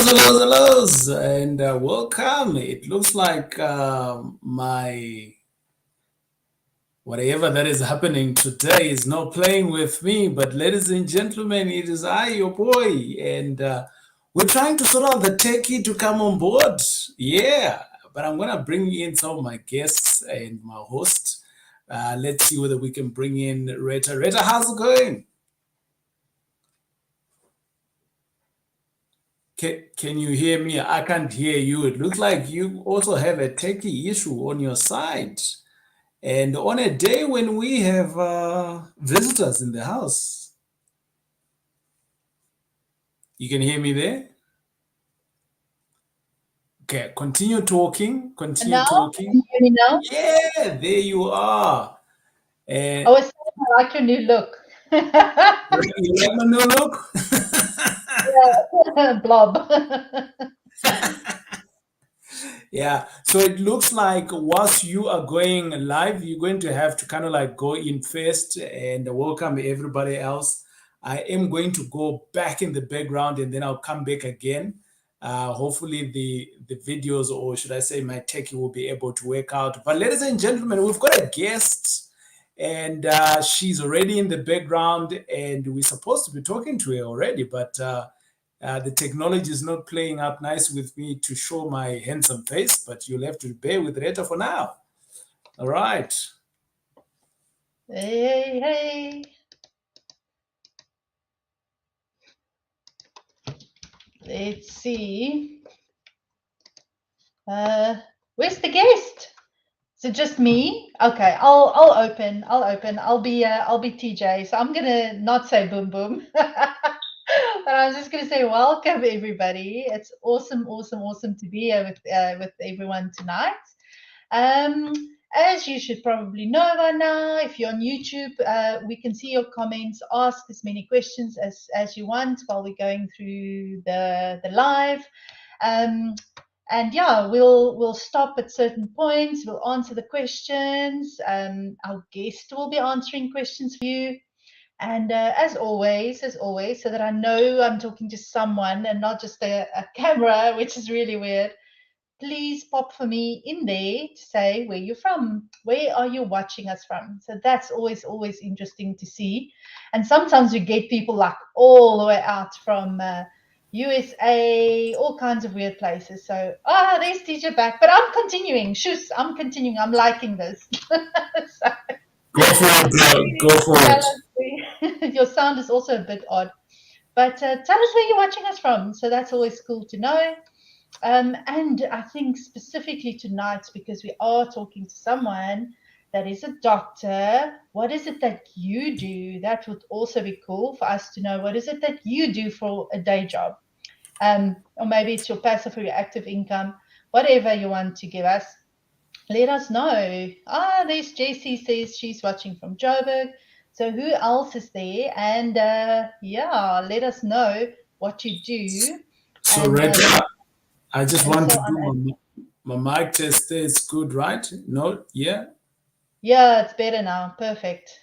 Hellos, and welcome. It looks like my whatever that is happening today is not playing with me. But, ladies and gentlemen, it is I, your boy, and we're trying to sort out the techie to come on board. Yeah, but I'm gonna bring in some of my guests and my host. Let's see whether we can bring in Retha. Retha, how's it going? Can you hear me? I can't hear you. It looks like you also have a techie issue on your side. And on a day when we have visitors in the house, you can hear me there? Okay, continue talking. And Continue now, can talking. you hear me now? Yeah, there you are. I And was saying I like your new look. you like my new look? Blob. Yeah, so it looks like whilst you are going live, you're going to have to kind of like go in first and welcome everybody else. I am going to go back in the background and then I'll come back again. Hopefully, the videos, or should I say, my techie will be able to work out. But, ladies and gentlemen, we've got a guest and she's already in the background and we're supposed to be talking to her already, but the technology is not playing up nice with me to show my handsome face, but you'll have to bear with Reta for now. All right. Hey, hey. Let's see. Where's the guest? Is it just me? Okay, I'll open. I'll be TJ. So I'm gonna not say boom boom. But I was just going to say, welcome everybody. It's awesome to be here with everyone tonight. Um, as you should probably know by now, if you're on YouTube, we can see your comments. Ask as many questions as you want while we're going through the live. Um, and yeah, we'll stop at certain points. We'll answer the questions. Our guest will be answering questions for you. And as always, so that I know I'm talking to someone and not just a camera, which is really weird, please pop for me in there to say where you're from. Where are you watching us from? So that's always interesting to see. And sometimes we get people like all the way out from USA, all kinds of weird places. So, there's teacher back. But I'm continuing. Shoes, I'm continuing. I'm liking this. So, Go for it, bro. Go for it. your sound is also a bit odd. But tell us where you're watching us from. So that's always cool to know. And I think specifically tonight, because we are talking to someone that is a doctor, what is it that you do? That would also be cool for us to know. What is it that you do for a day job? Or maybe it's your passive or your active income, whatever you want to give us. Let us know. There's Jessie says she's watching from Joburg. So who else is there? And yeah, let us know what you do. So, And Reta, I just and want so to on. do my mic test there. It's good, right? No? Yeah? Yeah, it's better now. Perfect.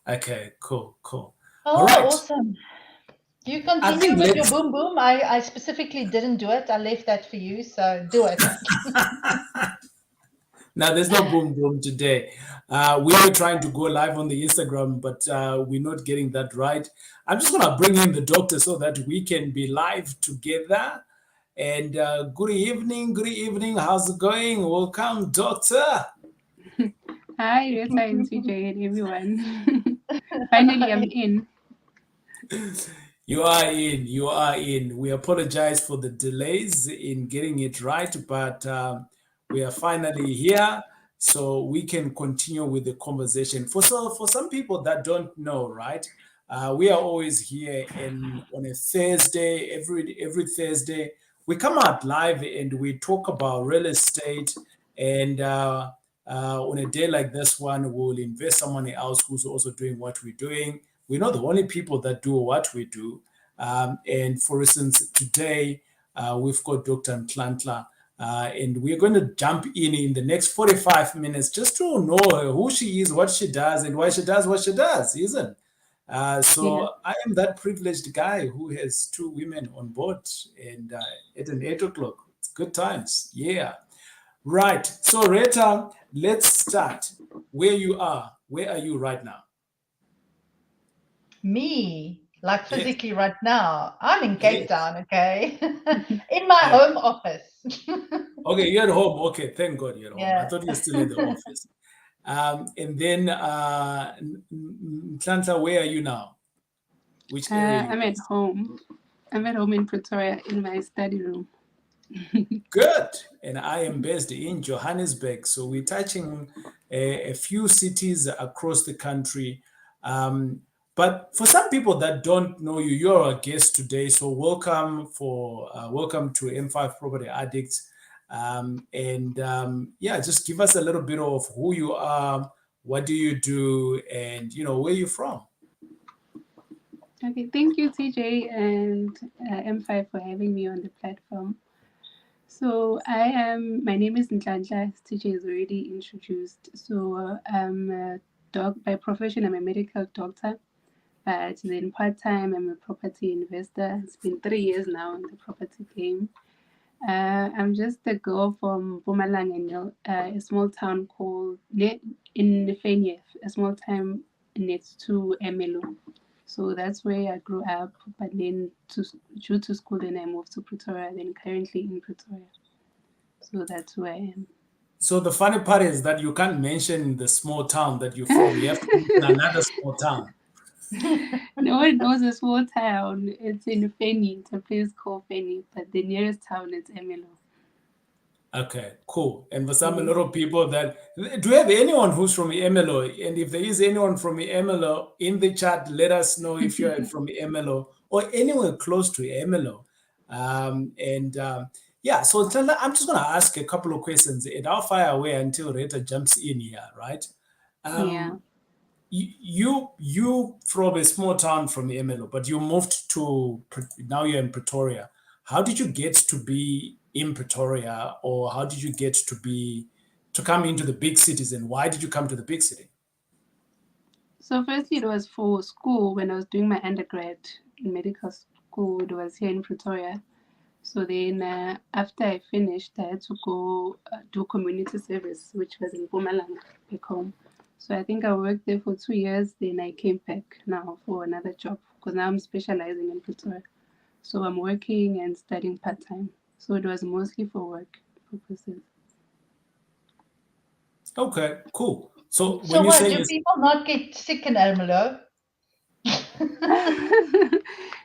Okay, cool. All Oh, right. awesome. You I continue think with your let's. boom boom. I specifically didn't do it. I left that for you. So do it. Now, there's no boom boom today. We were trying to go live on the Instagram, but we're not getting that right. I'm just going to bring in the doctor so that we can be live together. And good evening, good evening. How's it going? Welcome, doctor. Hi, Retha and CJ and everyone. Finally, I'm in. You are in. You are in. We apologize for the delays in getting it right, but we are finally here, so we can continue with the conversation. For some people that don't know, right? We are always here in on a Thursday. Every Thursday, we come out live and we talk about real estate. And on a day like this one, we'll invest someone else who's also doing what we're doing. We're not the only people that do what we do. And for instance, today we've got Dr. Nonhlanhla, and we're going to jump in the next 45 minutes just to know her, who she is, what she does, and why she does what she does, isn't? Yeah. So I am that privileged guy who has two women on board, and at an 8 o'clock, it's good times. Yeah. Right. So Reta, let's start where you are. Where are you right now? Me, like Yes. physically right now, I'm in Cape Yes. Town, okay? In my Uh, home office. okay, you're at home. Okay, thank God you're at home. I Yeah. thought you were still at the office. And then Ntlantla, where are you now? Which area are you I'm at based? home. I'm at home in Pretoria in my study room. Good. And I am based in Johannesburg. So we're touching a few cities across the country. Um, but for some people that don't know you, you're a guest today. So welcome to M5 Property Addicts. Yeah, just give us a little bit of who you are, what do you do, and where you're from. Okay, thank you, TJ and M5 for having me on the platform. So my name is Nonhlanhla, as TJ is already introduced. So I'm a by profession, I'm a medical doctor. But then part-time, I'm a property investor. It's been 3 years now in the property game. I'm just a girl from Mpumalanga, a small town in Nefenya, a small town next to Emelo. So that's where I grew up. But then, due to school, then I moved to Pretoria. Then currently in Pretoria. So that's where I So the funny part is that you can't mention the small town that you're from. You have to am. mention another small town. No one knows a small town. It's in Feni. It's a place called Feni, but the nearest town is Emelo. Okay, cool. And for some, a Yes. lot of people that do you have anyone who's from MLO? And if there is anyone from MLO in the chat, let us know if you're from MLO or anywhere close to MLO. Yeah, so Ntlela, I'm just going to ask a couple of questions and I'll fire away until Rita jumps in here, right? Yeah. Um, you from a small town from Emelo, but you moved to now you're in Pretoria. How did you get to be in Pretoria, or how did you get to come into the big cities, and why did you come to the big city? So firstly, it was for school when I was doing my undergrad in medical school. It was here in Pretoria. So then after I finished, I had to go do community service, which was in Mpumalanga, back home. So I think I worked there for 2 years. Then I came back now for another job because now I'm specializing in Pretoria. So I'm working and studying part time. So it was mostly for work purposes. Okay, cool. So when So you what, say do you people not get sick in Ermelo?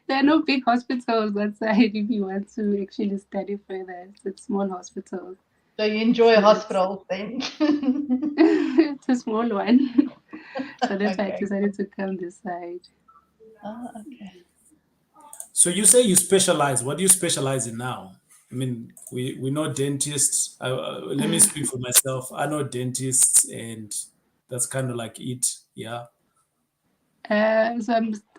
There are no big hospitals that side if you want to actually study further. It's small hospitals. So you enjoy So it's hospitals then? it's a small one. So that's why I Okay. decided to come this side. Oh, okay. so you say you specialize. What do you specialize in now? I mean, we know dentists. Let me speak for myself. I know dentists, and that's kind of like it. Yeah. So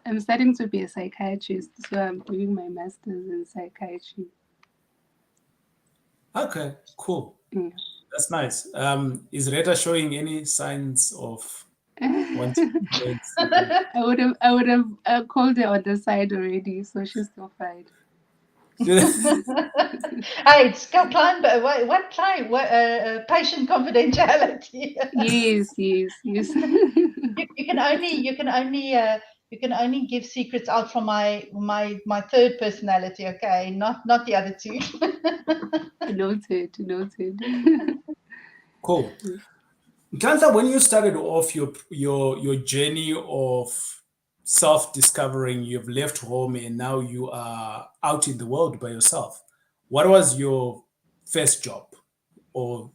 I'm studying to be a psychiatrist. So I'm doing my master's in psychiatry. Okay, cool. Yeah. That's nice. Is Reta showing any signs of wanting to join? I would have called her on the side already, so she's still fine. Hey, it's got client, but what client? What patient confidentiality? Yes, yes, yes. You can only give secrets out from my third personality. Okay, not the other two. Noted, noted. Cool. Kanta, when you started off your journey of self-discovering, you've left home and now you are out in the world by yourself. What was your first job? Or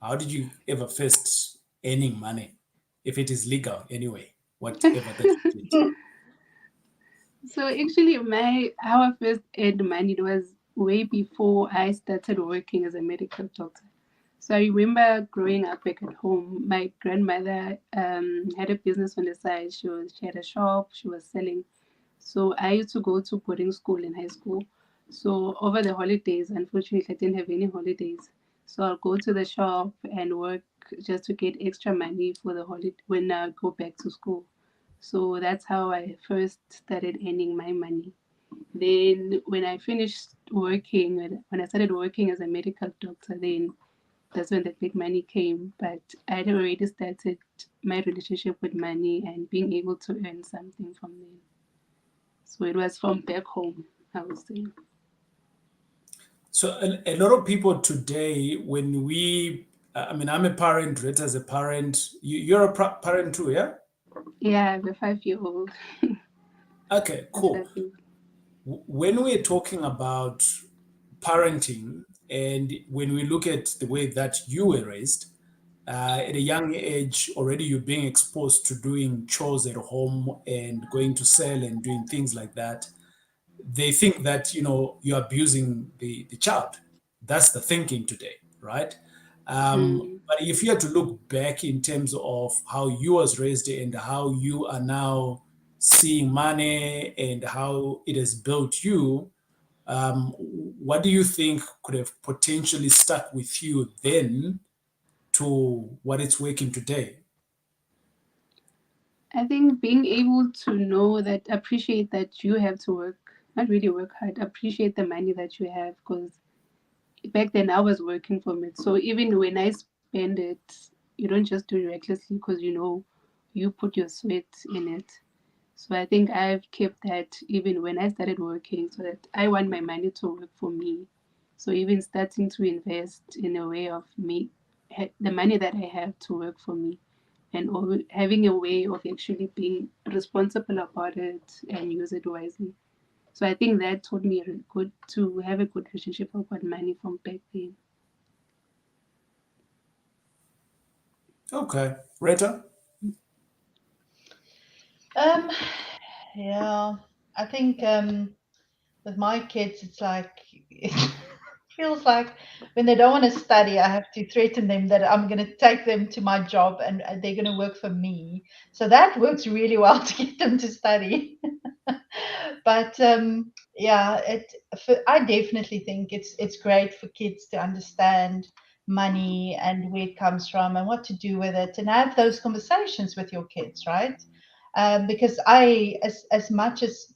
how did you ever first earning money? If it is legal anyway, whatever that you did. So actually, my how I first earned money it was way before I started working as a medical doctor. So I remember growing up back at home. My grandmother had a business on the side. She had a shop. She was selling. So I used to go to boarding school in high school. So over the holidays, unfortunately, I didn't have any holidays. So I'll go to the shop and work just to get extra money for the holiday when I go back to school. So that's how I first started earning my money. Then when I finished working, when I started working as a medical doctor, then that's when the big money came. But I had already started my relationship with money and being able to earn something from them. So it was from back home, I would say. So a lot of people today, when I mean, I'm a parent, Rita's a parent. You're a parent too, yeah? Yeah, I have a 5 year old. Okay, That's cool. happy. When we're talking about parenting, and when we look at the way that you were raised, at a young age, already you're being exposed to doing chores at home and going to sell and doing things like that. They think that you're abusing the child. That's the thinking today, right? Mm. But if you had to look back in terms of how you was raised and how you are now seeing money and how it has built you, what do you think could have potentially stuck with you then to what it's working today? I think being able to know that, appreciate that you have to work, not really work hard, appreciate the money that you have. Because back then I was working from it. So even when I spend it, you don't just do it recklessly because you know you put your sweat in it. So I think I've kept that even when I started working, so that I want my money to work for me. So even starting to invest in a way of me, the money that I have to work for me, and having a way of actually being responsible about it and use it wisely. So I think that taught me good to have a good relationship about money from back then. Okay, Rita. Um, yeah, I think with my kids, it's like it feels like when they don't want to study, I have to threaten them that I'm going to take them to my job and they're going to work for me. So that works really well to get them to study. But yeah, I definitely think it's great for kids to understand money and where it comes from and what to do with it and have those conversations with your kids, right? Because as much as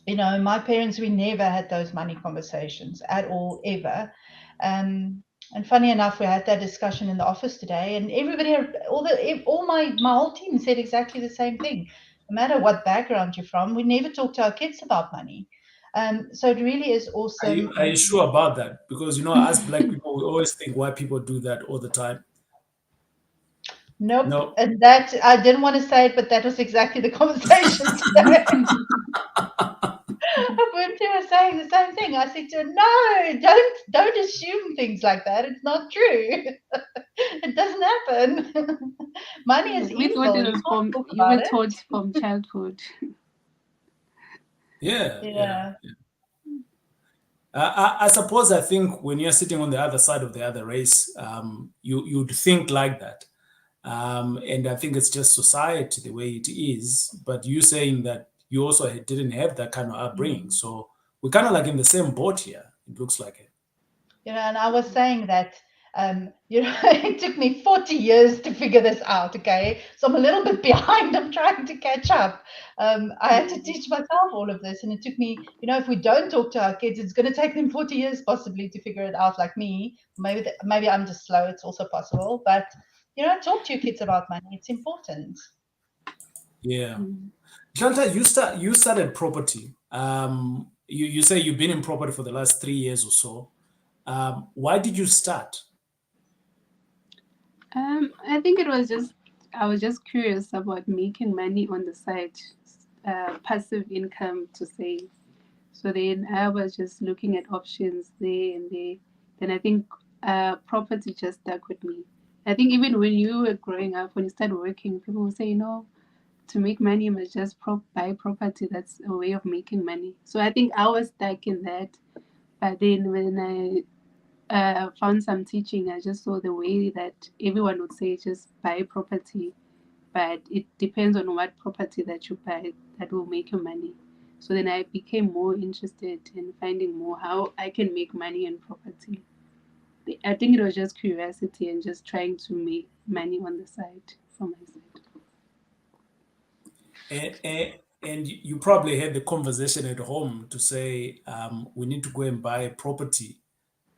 my parents, we never had those money conversations at all, ever. And funny enough, we had that discussion in the office today, and everybody, all my whole team said exactly the same thing. No matter what background you're from, we never talk to our kids about money. So it really is Are you awesome. are you sure about that? Because as black people, we always think white people do that all the time. Nope, No, and that I didn't want to say it, but that was exactly the conversation today. Bunty was saying the same thing. I said to her, "No, don't assume things like that. It's not true. It doesn't happen. Money is We thought evil. it You was can't from, talk you about were it." taught from childhood. yeah, yeah. Yeah. I suppose I think when you're sitting on the other side of the other race, you'd think like that. And I think it's just society the way it is. But you saying that you also didn't have that kind of upbringing, Mm. so we're kind of like in the same boat here. It looks like it. And I was saying that, it took me 40 years to figure this out, okay? So I'm a little bit behind. I'm trying to catch up. I had to Mm. teach myself all of this, and it took me, if we don't talk to our kids, it's going to take them 40 years possibly to figure it out like me. Maybe I'm just slow. It's also possible. But, talk to your kids about money. It's important. Yeah. Mm. Shanta, you started property. You say you've been in property for the last 3 years or so. Why did you start? I think it was just I was just curious about making money on the side, passive income to save. So then I was just looking at options there and there. Then I think property just stuck with me. I think even when you were growing up, when you started working, people would say, to make money, you must just buy property. That's a way of making money. So I think I was stuck in that. But then when I found some teaching, I just saw the way that everyone would say just buy property, but it depends on what property that you buy that will make you money. So then I became more interested in finding more how I can make money in property. I think it was just curiosity and just trying to make money on the side for myself. And you probably had the conversation at home to say, we need to go and buy a property.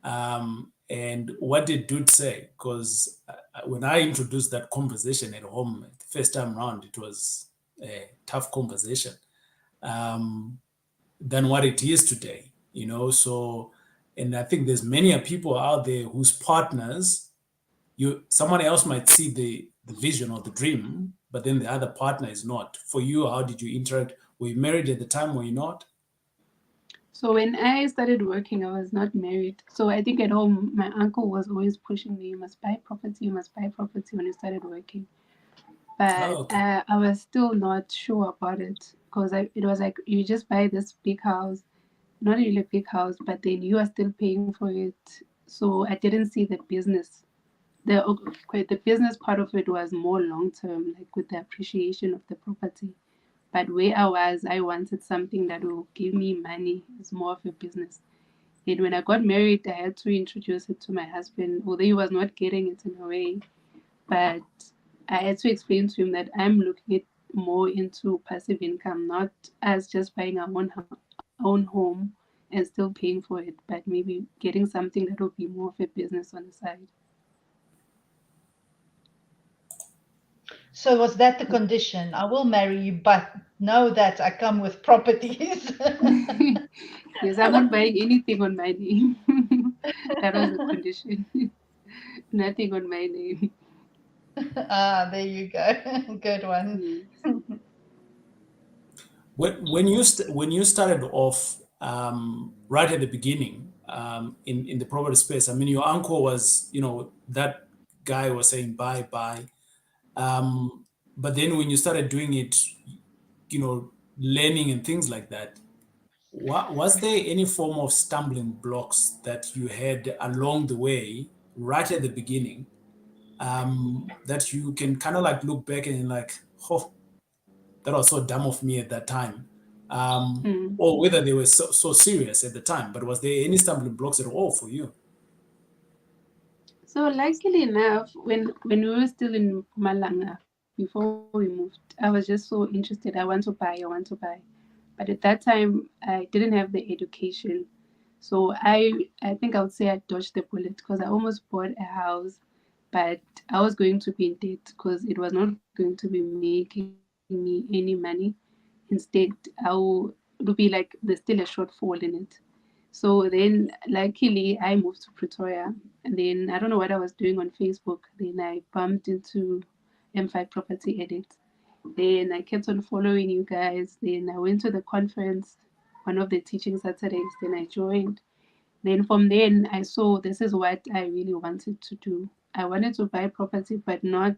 And what did Dude say? Because when I introduced that conversation at home the first time round, it was a tough conversation um, than what it is today. So, and I think there's many people out there whose partners, someone else might see the vision or the dream, but then the other partner is not. For you, how did you interact? Were you married at the time? Were you not? So when I started working, I was not married. So I think at home, my uncle was always pushing me, you must buy property, you must buy property when you started working. But Oh, okay. I was still not sure about it because it was like you just buy this big house, not really a big house, but then you are still paying for it. So I didn't see the business. The business part of it was more long term, like with the appreciation of the property. But where I wanted something that will give me money. It's more of a business. And when I got married, I had to introduce it to my husband, although he was not getting it in a way. But I had to explain to him that I'm looking at more into passive income, not as just buying our own home and still paying for it, but maybe getting something that will be more of a business on the side. So was that the condition? I will marry you, but know that I come with properties. Yes, I'm not buying anything on my name. That was the condition. Nothing on my name. Ah, there you go. Good one. Yes. When you started off right at the beginning in the property space, I mean, your uncle was, that guy was saying bye bye. Um, but then when you started doing it, learning and things like that, was there any form of stumbling blocks that you had along the way, right at the beginning, that you can kind of like look back and like, oh, that was so dumb of me at that time, Mm. or whether they were so serious at the time. But was there any stumbling blocks at all for you? So luckily enough, when we were still in Malanga, before we moved, I was just so interested. I want to buy. But at that time, I didn't have the education. So I think I would say I dodged the bullet because I almost bought a house, but I was going to be in debt because it was not going to be making me any money. Instead, it would be like there's still a shortfall in it. So then, luckily, I moved to Pretoria, and then I don't know what I was doing on Facebook. Then I bumped into M5 Property Edit. Then I kept on following you guys. Then I went to the conference, one of the teaching Saturdays. Then I joined. Then from then, I saw this is what I really wanted to do. I wanted to buy property, but not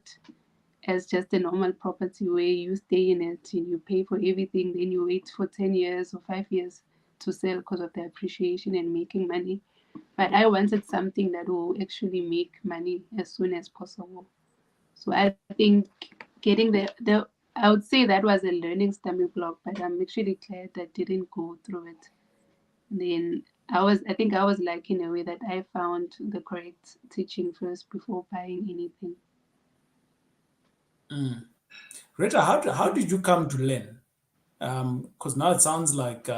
as just a normal property where you stay in it and you pay for everything, then you wait for 10 years or 5 years to sell because of the appreciation and making money. But I wanted something that will actually make money as soon as possible. So I think getting the I would say that was a learning stumbling block, but I'm actually glad that didn't go through it. Then I think I was lucky in a way that I found the correct teaching first before buying anything. Mm. Rita, how did you come to learn? Because now it sounds like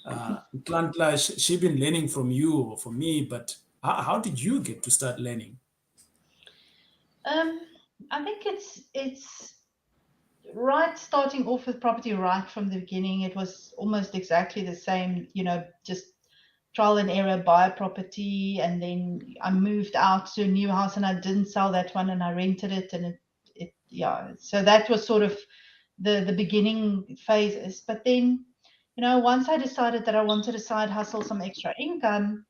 Ntlantla, she been learning from you or from me, but how did you get to start learning? Um, I think it's right starting off with property right from the beginning. It was almost exactly the same, just trial and error, buy a property, and then I moved out to a new house and I didn't sell that one and I rented it, and it yeah. So that was sort of the beginning phases. But then, once I decided that I wanted a side hustle, some extra income,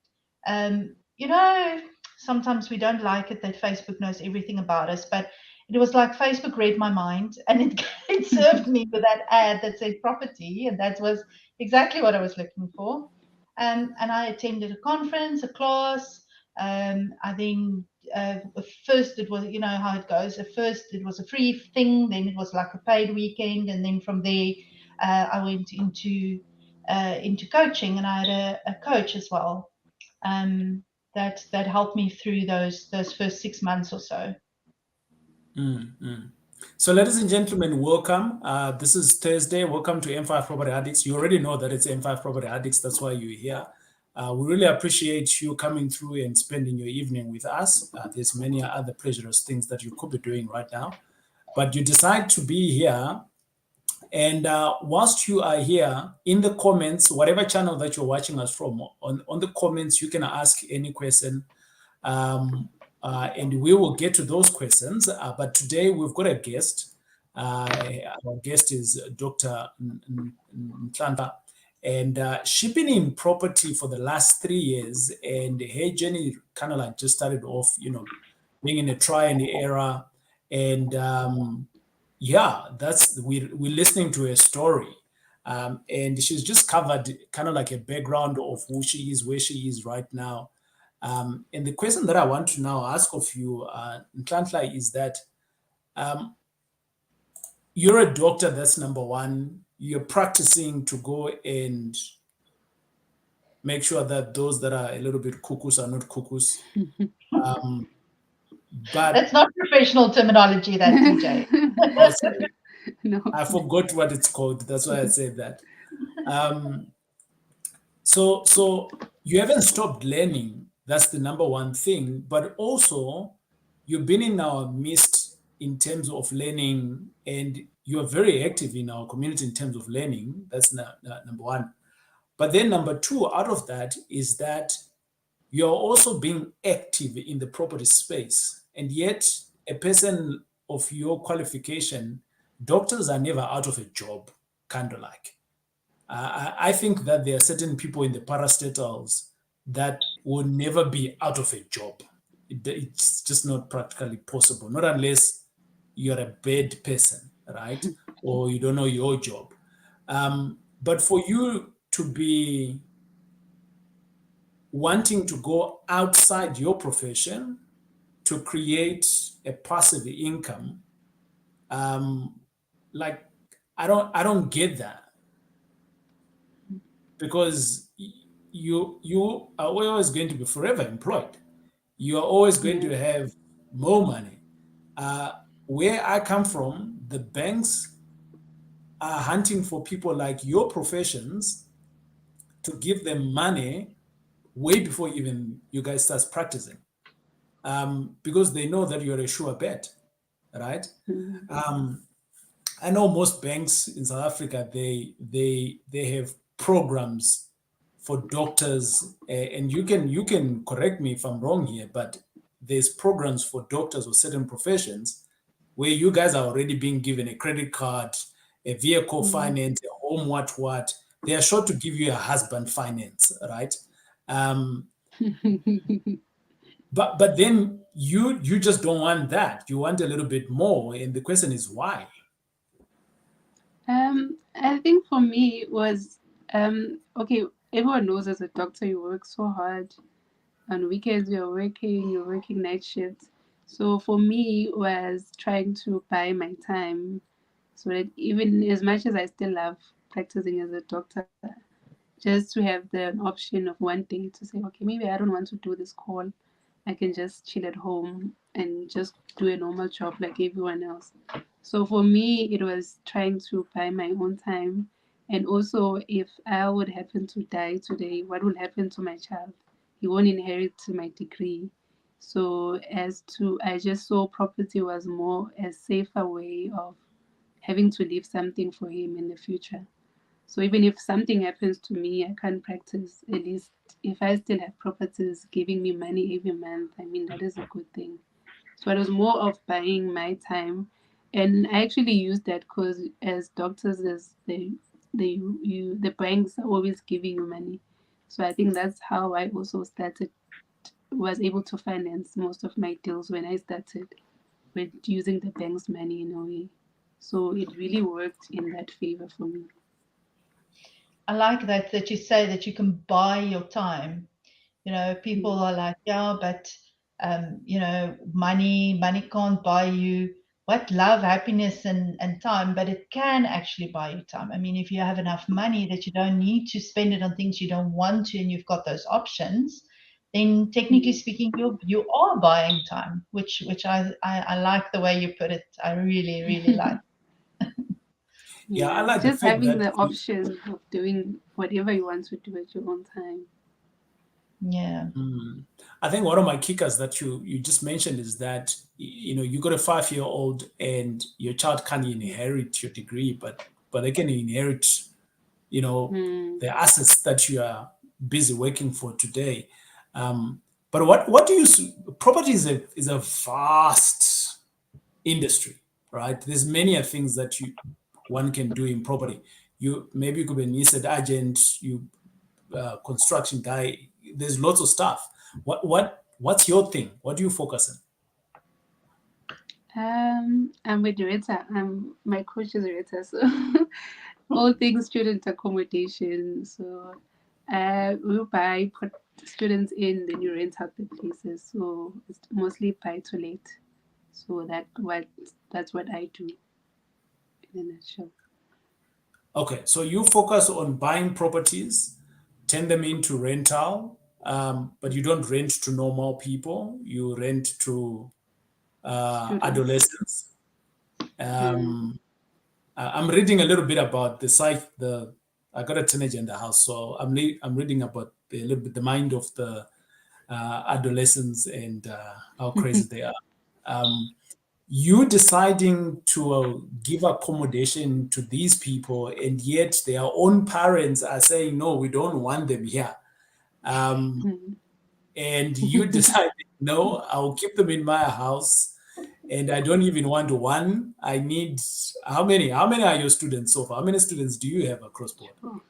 sometimes we don't like it that Facebook knows everything about us, but it was like Facebook read my mind and it served me with that ad that said property, and that was exactly what I was looking for. And I attended a conference, a class. I then first it was, how it goes. At first it was a free thing, then it was like a paid weekend, and then from there I went into coaching, and I had a coach as well. That helped me through those first 6 months or so. Mm, mm. So, ladies and gentlemen, welcome. This is Thursday. Welcome to M5 Property Addicts. You already know that it's M5 Property Addicts. That's why you're here. We really appreciate you coming through and spending your evening with us. There's many other pleasurous things that you could be doing right now, but you decide to be here. And whilst you are here, in the comments, whatever channel that you're watching us from, on the comments, you can ask any question, um, and we will get to those questions. But today we've got a guest. Our guest is Dr. Nonhlanhla, and she's been in property for the last 3 years, and her journey kind of like just started off, being in a try and era, and yeah, that's we're listening to a story. And she's just covered kind of like a background of who she is, where she is right now. And the question that I want to now ask of you, Ntlantla, is that um, you're a doctor, that's number one. You're practicing to go and make sure that those that are a little bit cuckoos are not cuckoos. Um, but That's not professional terminology, that TJ. oh, sorry, No. I forgot what it's called. That's why I said that. Um, so you haven't stopped learning. That's the number one thing. But also, you've been in our midst in terms of learning, and you're very active in our community in terms of learning. That's number one. But then number two, out of that, is that you're also being active in the property space. And yet, a person of your qualification, doctors are never out of a job, kind of like. I think that there are certain people in the parastatals that will never be out of a job. It's just not practically possible, not unless you're a bad person, right? Or you don't know your job. But for you to be wanting to go outside your profession to create a passive income, um, like I don't get that, because you are always going to be forever employed. You are always going Yeah. to have more money. Where I come from, the banks are hunting for people like your professions to give them money way before even you guys start practicing, because they know that you're a sure bet, right? Mm. Um, I know most banks in South Africa, they have programs for doctors, and you can correct me if I'm wrong here, but there's programs for doctors or certain professions where you guys are already being given a credit card, a vehicle Mm. finance, a home what. They are sure to give you a husband finance, right? Um, but then you just don't want that. You want a little bit more, and the question is why? I think for me it was okay. Everyone knows as a doctor you work so hard. On weekends you're working night shifts. So for me it was trying to buy my time so that even as much as I still love practicing as a doctor, just to have the option of one day to say, okay, maybe I don't want to do this call. I can just chill at home and just do a normal job like everyone else. So for me, it was trying to buy my own time. And also, if I would happen to die today, what will happen to my child? He won't inherit my degree. So, as to, I just saw property was more a safer way of having to leave something for him in the future. So even if something happens to me, I can't practice. At least if I still have properties giving me money every month, I mean that is a good thing. So it was more of buying my time, and I actually used that because as doctors, as the banks are always giving you money. So I think that's how I also started, was able to finance most of my deals when I started with using the bank's money in a way. So it really worked in that favor for me. I like that you say that you can buy your time. People Mm. are like, yeah, but money can't buy you what, love, happiness, and time, but it can actually buy you time. I mean, if you have enough money that you don't need to spend it on things you don't want to, and you've got those options, then technically Mm. speaking, you are buying time, which I like the way you put it. I really, really like. Yeah, I Yeah, like the just fact having that the option of doing whatever you want to do at your own time. Yeah. I think one of my kickers that you just mentioned is that you got a 5-year-old and your child can't inherit your degree, but they can inherit you know Mm. the assets that you are busy working for today. But what do you property is a vast industry, right? There's many things that one can do in property. You could be an estate agent, you construction guy. There's lots of stuff. What's your thing? What do you focus on? I'm with Retha. My coach is Retha, so all things student accommodation. So, we buy, put students in, then you rent out the places. So it's mostly buy to let. So that's what I do in a nutshell. Okay, so you focus on buying properties, turn them into rental, but you don't rent to normal people. You rent to Students. adolescents. Mm. Um, I'm reading a little bit about the site. I got a teenager in the house, so I'm reading about a little bit the mind of the adolescents and how crazy they are. Um, you deciding to give accommodation to these people, and yet their own parents are saying no, we don't want them here. Um, Mm. and you decide no, I'll keep them in my house, and I don't even want one. I need how many are your students so far? How many students do you have across board? Sure.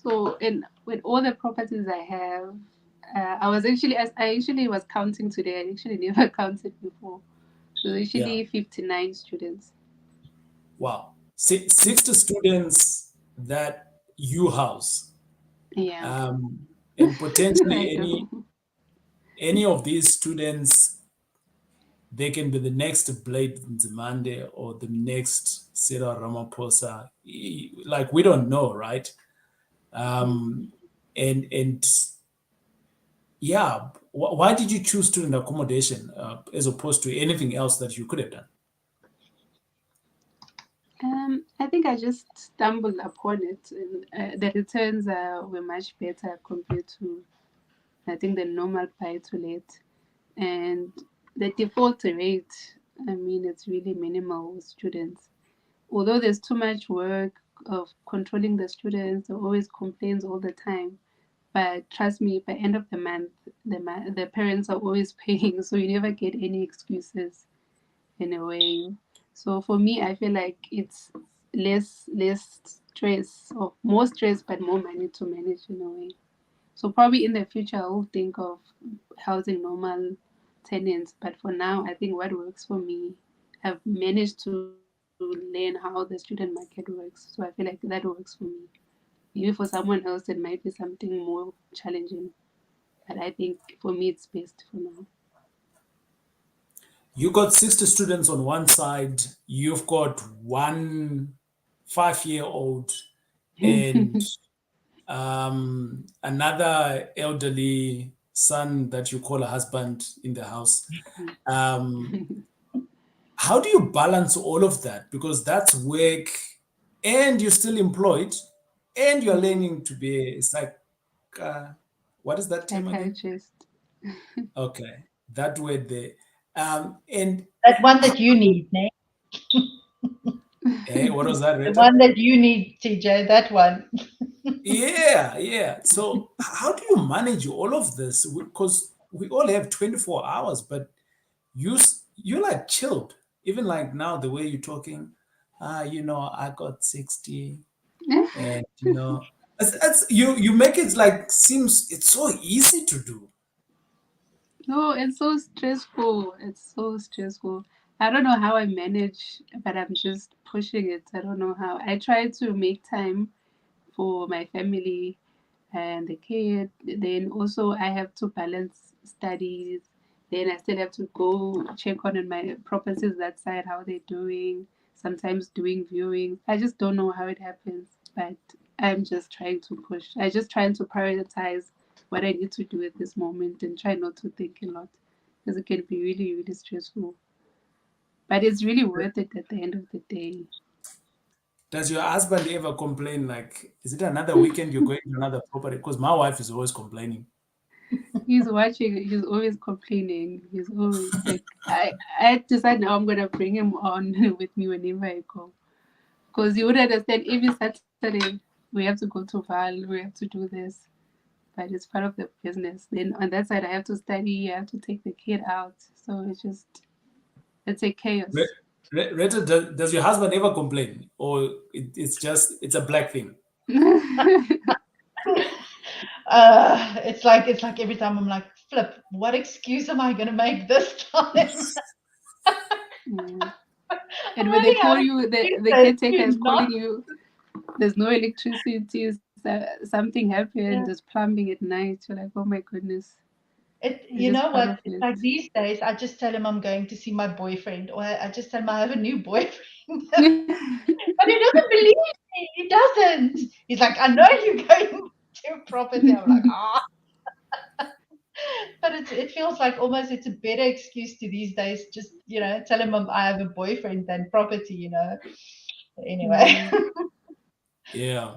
So, in with all the properties I have, I was actually as I actually was counting today. I actually never counted before. So Yeah. actually 59 students. Wow. 60 students that you house, Yeah, um, and I potentially any know. any of these students, they can be the next Blade Nzimande or the next Cyril Ramaphosa. Like we don't know, right? Mm. Um, and yeah, why did you choose student accommodation as opposed to anything else that you could have done? I think I just stumbled upon it, and the returns were much better compared to I think the normal buy to let, and the default rate. I mean, it's really minimal with students. Although there's too much work of controlling the students, there are always complaints all the time. But trust me, by end of the month, the parents are always paying, so you never get any excuses in a way. So for me, I feel like it's less stress or more stress, but more money to manage in a way. So probably in the future, I will think of housing normal tenants. But for now, I think what works for me, I've managed to learn how the student market works. So I feel like that works for me. Maybe for someone else, it might be something more challenging. But I think for me, it's best for now. You got 60 students on one side, you've got one 5-year-old and another elderly son that you call a husband in the house. Um, how do you balance all of that? Because that's work and you're still employed and you're Yeah, learning to be uh, what is that term again? psychiatrist. Okay, that word there. And That one how, that you need, Nate. what was that, The Rita? one that you need, TJ, that one. Yeah, yeah. So how do you manage all of this? Because we all have 24 hours, but you're like chilled. Even like now, the way you're talking, I got 60, and you make it like seems it's so easy to do. No, it's so stressful. It's so stressful. I don't know how I manage, but I'm just pushing it. I don't know how. I try to make time for my family and the kid. Then also I have to balance studies. Then I still have to go check on my properties that side, how they're doing. Sometimes doing viewing. I just don't know how it happens, but I'm just trying to push. I just trying to prioritize what I need to do at this moment and try not to think a lot because it can be really, really stressful. But it's really worth it at the end of the day. Does your husband ever complain, like, is it another weekend you're going to another property? Because my wife is always complaining. He's watching, he's always complaining. He's always like, I decide now I'm going to bring him on with me whenever I go. Because you would understand every Saturday we have to go to Val, we have to do this. But it's part of the business. Then on that side, I have to study, I have to take the kid out. So it's a Re- chaos. Rita, does your husband ever complain? Or it's just, it's a black thing? It's like every time I'm like, flip, what excuse am I gonna make this time? Yeah. I'm And when they running call out of you, the excuses caretaker to is not. calling you, there's no electricity, something happened, Yeah. there's plumbing at night. You're like, oh my goodness, It, it's you just know part what? of It's it. like these days, I just tell him I'm going to see my boyfriend, or I just tell him I have a new boyfriend. But he doesn't believe me. He doesn't. He's like, I know you're going to property. I'm like, ah. But it feels like almost it's a better excuse to these days. Just tell him I have a boyfriend than property. Anyway. Mm, Yeah.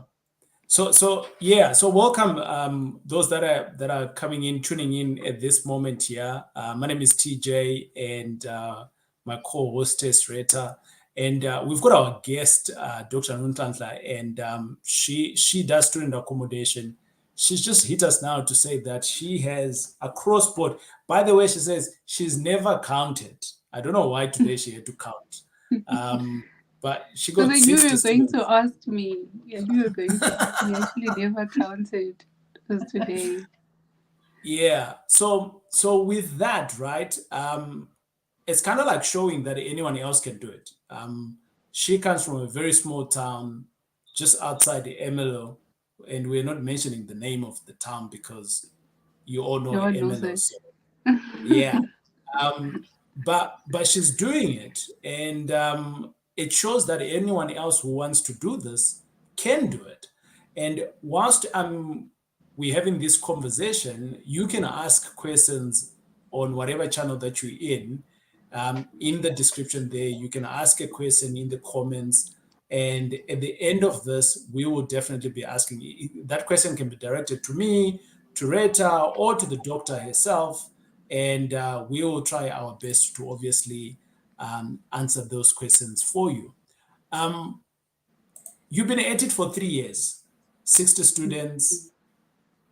So welcome those that are coming in, tuning in at this moment here. My name is TJ and my co-hostess Retha, and we've got our guest Dr. Nonhlanhla, and she does student accommodation. She's just hit us now to say that she has a cross board. By the way, she says she's never counted. I don't know why today she had to count, um, but she because got I knew you 60 were going students. to ask me. I knew you were going to ask me. I actually never counted. It was today. Yeah. So with that, right? It's kind of like showing that anyone else can do it. She comes from a very small town just outside the MLO, and we're not mentioning the name of the town because you all know No one knows MLO. it. So yeah, but she's doing it, and it shows that anyone else who wants to do this can do it. And whilst we're having this conversation, you can ask questions on whatever channel that you're in. In the description there, you can ask a question in the comments. And at the end of this, we will definitely be asking. That question can be directed to me, to Rita, or to the doctor herself, and we will try our best to obviously answer those questions for you. Um, you've been at it for 3 years, 60 students.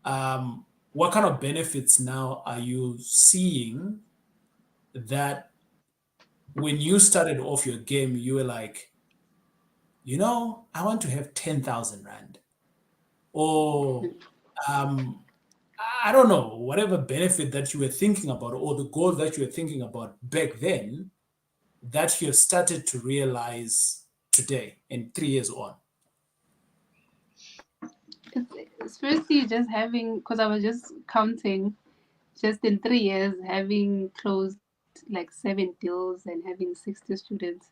What kind of benefits now are you seeing that when you started off your game, you were like, I want to have 10,000 Rand? Or um, I don't know, whatever benefit that you were thinking about or the goal that you were thinking about back then that you have started to realize today and 3 years on? It's firstly just having, because I was just counting, just in 3 years, having closed like 7 deals and having 60 students.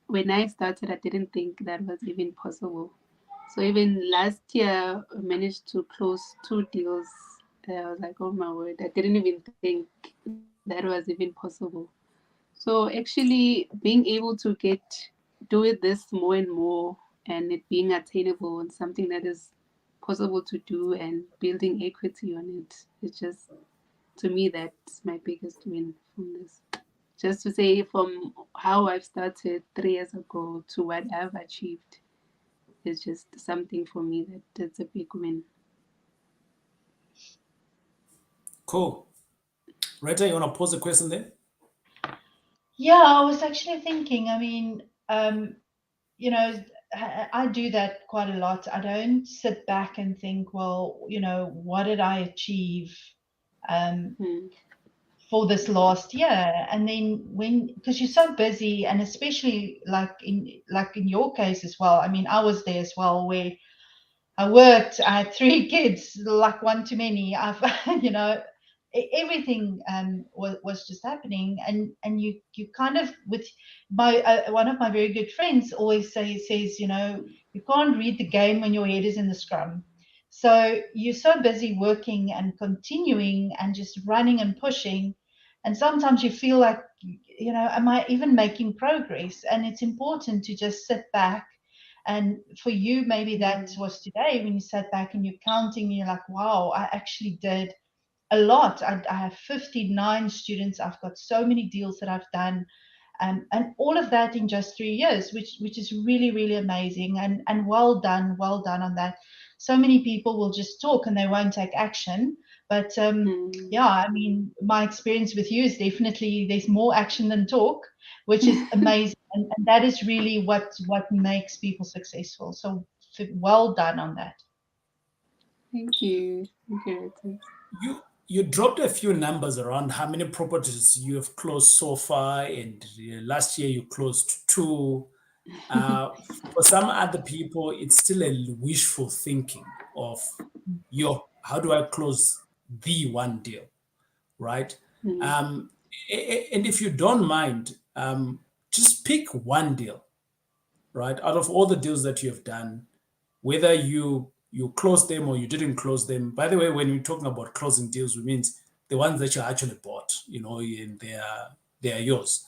When I started, I didn't think that was even possible. So even last year, I managed to close 2 deals. I was like, oh my word, I didn't even think that was even possible. So actually, being able to do it this more and more, and it being attainable and something that is possible to do, and building equity on it, it's just, to me, that's my biggest win from this. Just to say, from how I've started 3 years ago to what I've achieved, is just something for me that's a big win. Cool. Rita, you want to pose a question there? Yeah, I was actually thinking. I mean, you know, I do that quite a lot. I don't sit back and think, well, what did I achieve um, Mm. for this last year? And then because you're so busy, and especially like in your case as well. I mean, I was there as well, where I worked. I had three kids, like one too many. I've, everything was just happening, and you kind of with my one of my very good friends always says, you can't read the game when your head is in the scrum. So you're so busy working and continuing and just running and pushing. And sometimes you feel like, am I even making progress? And it's important to just sit back. And for you, maybe that was today when you sat back and you're counting, and you're like, wow, I actually did a lot. I have 59 students. I've got so many deals that I've done, and all of that in just 3 years, which is really really amazing. And well done on that. So many people will just talk and they won't take action, but yeah, I mean, my experience with you is definitely there's more action than talk, which is amazing, and that is really what makes people successful. So well done on that. Thank you. Thank you, Retha. You dropped a few numbers around how many properties you have closed so far, and last year you closed two. Uh, for some other people, it's still a wishful thinking of, how do I close the one deal, right? Mm, Um, and if you don't mind, just pick one deal, right? Out of all the deals that you have done, whether you closed them or you didn't close them. By the way, when we're talking about closing deals, we means the ones that you actually bought, and they are yours.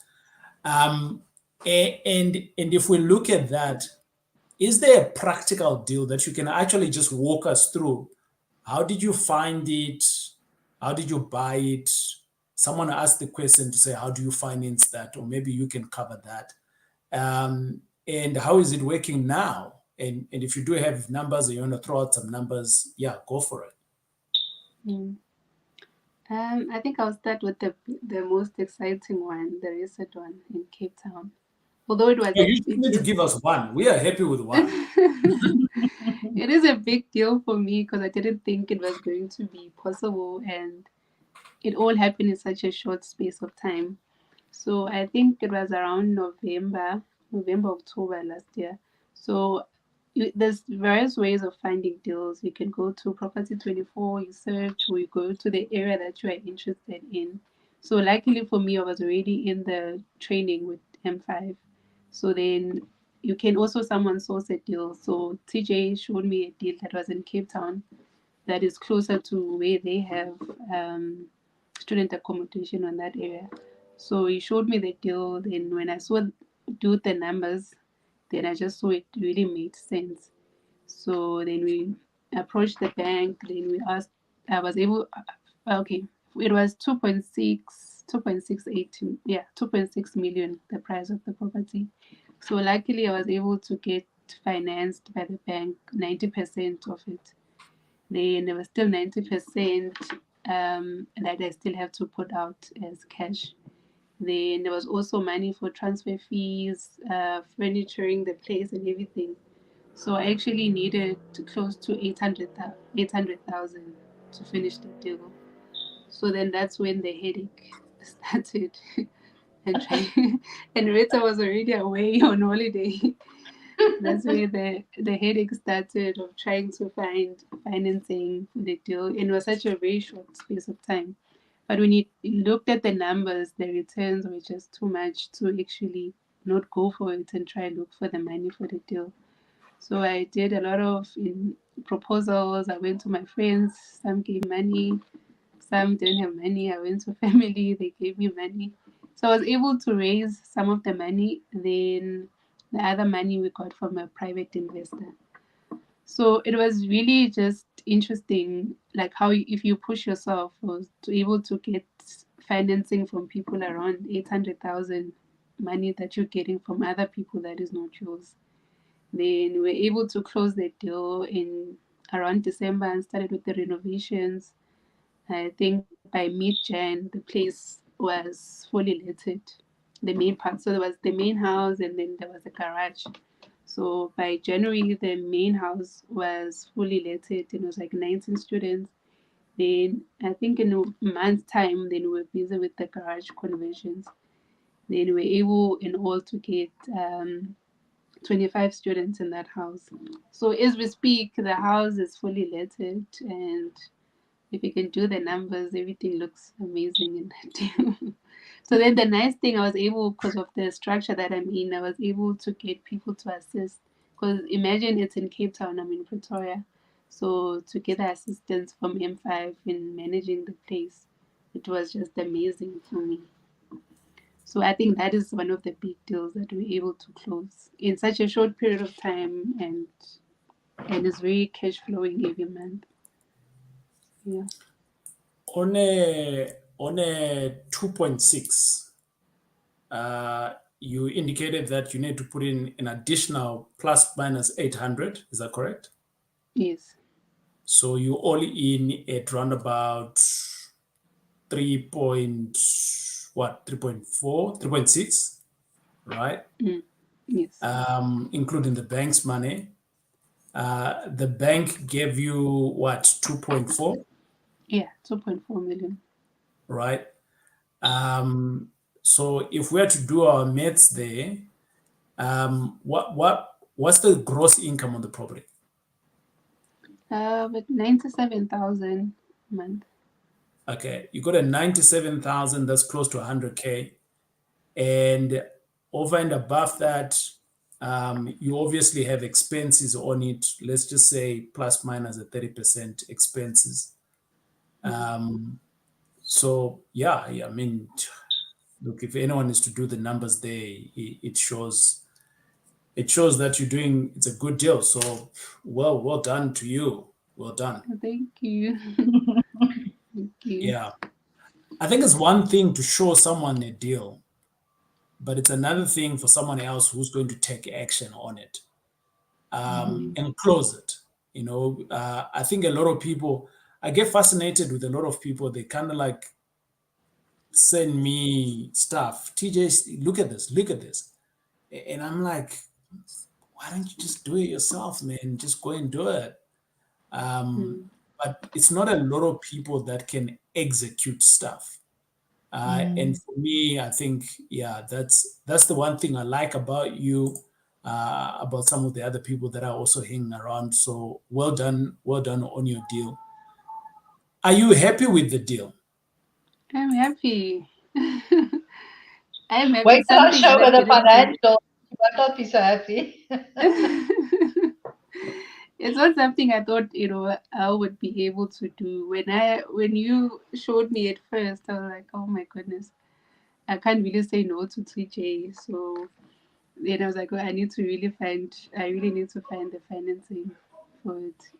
Um, and if we look at that, is there a practical deal that you can actually just walk us through? How did you find it? How did you buy it? Someone asked the question to say, how do you finance that? Or maybe you can cover that. And how is it working now? And if you do have numbers and you want to throw out some numbers, yeah, go for it. mm. I think I'll start with the most exciting one, the recent one in Cape Town. Although it was Yeah, a you big need to deal. give us one. We are happy with one. It is a big deal for me because I didn't think it was going to be possible, and it all happened in such a short space of time. So I think it was around November, October last year. So there's various ways of finding deals. You can go to Property 24, you search, or you go to the area that you are interested in. So luckily for me, I was already in the training with M5. So then you can also someone source a deal. So TJ showed me a deal that was in Cape Town that is closer to where they have student accommodation on that area. So he showed me the deal. Then when I saw do the numbers, then I just saw it really made sense. So then we approached the bank. Then we asked. I was able. Okay, it was 2.68. Yeah, 2.6 million the price of the property. So luckily, I was able to get financed by the bank 90% of it. Then there was still 90% that I still have to put out as cash. Then there was also money for transfer fees, furnituring the place and everything. So I actually needed to close to 800,000 to finish the deal. So then that's when the headache started. and trying, and Rita was already away on holiday. That's where the headache started of trying to find financing for the deal. And it was such a very short space of time. But when you looked at the numbers, the returns were just too much to actually not go for it and try and look for the money for the deal. So I did a lot of proposals. I went to my friends. Some gave money, some didn't have money. I went to family. They gave me money. So I was able to raise some of the money. Then the other money we got from a private investor. So it was really just interesting, like how if you push yourself was to able to get financing from people around 800,000 money that you're getting from other people that is not yours. Then we were able to close the deal in around December and started with the renovations. I think by mid Jan, the place was fully littered, the main part. So there was the main house and then there was a garage. So by January, the main house was fully littered. It was like 19 students. Then I think in a month's time, then we were busy with the garage conversions. Then we were able in all to get 25 students in that house. So as we speak, the house is fully littered, and if you can do the numbers, everything looks amazing in that deal. So then the nice thing I was able, because of the structure that I'm in, I was able to get people to assist. Because imagine it's in Cape Town, I'm in Pretoria. So to get the assistance from M5 in managing the place, it was just amazing for me. So I think that is one of the big deals that we're able to close in such a short period of time, and it's very cash flowing every month. Yeah. On a 2.6, you indicated that you need to put in an additional plus minus 800. Is that correct? Yes. So you only in at round about 3 point what 3.4, 3.6, right? Yes. Including the bank's money. The bank gave you what 2.4, Yeah. 2.4 million. right? So if we are to do our maths there, what's the gross income on the property? But 97,000 a month. Okay, you got a 97,000, that's close to 100K. And over and above that, you obviously have expenses on it. Let's just say plus minus a 30% expenses. So yeah, I mean, look, if anyone is to do the numbers there, it shows that you're doing it's a good deal. So well done to you. Well done. Thank you. Thank you. Yeah. I think it's one thing to show someone a deal, but it's another thing for someone else who's going to take action on it and close it. I think a lot of people, I get fascinated with a lot of people. They kind of like send me stuff. TJ, look at this. And I'm like, why don't you just do it yourself, man? Just go and do it. Mm. But it's not a lot of people that can execute stuff. And for me, I think, yeah, that's the one thing I like about you, about some of the other people that are also hanging around. So well done on your deal. Are you happy with the deal? I'm happy. I'm happy. Wait till I Something show that I her the didn't think. financials. She might not be so happy. It's not something I thought, I would be able to do. When you showed me at first, I was like, oh my goodness, I can't really say no to TJ. So then I was like, oh, I really need to find the financing for it.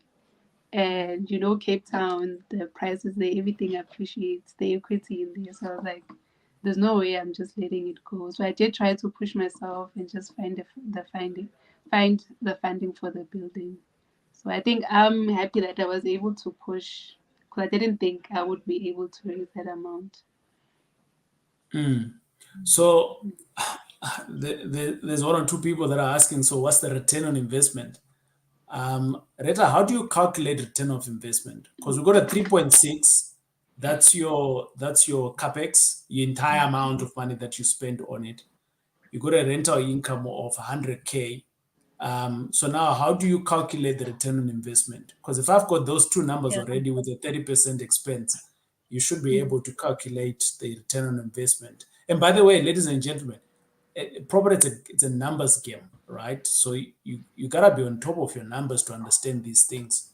And Cape Town, the prices there, everything appreciates, the equity in there. So I was like, there's no way I'm just letting it go. So I did try to push myself and just find the funding for the building. So I think I'm happy that I was able to push, because I didn't think I would be able to raise that amount. So there's one or two people that are asking, so what's the return on investment? Retha, how do you calculate return of investment? Because we've got a 3.6. That's your capex, your entire amount of money that you spend on it. You got a rental income of 100K. So now, how do you calculate the return on investment? Because if I've got those two numbers Yeah. already with a 30% expense, you should be able to calculate the return on investment. And by the way, ladies and gentlemen, property it's a numbers game, right? So you gotta be on top of your numbers to understand these things.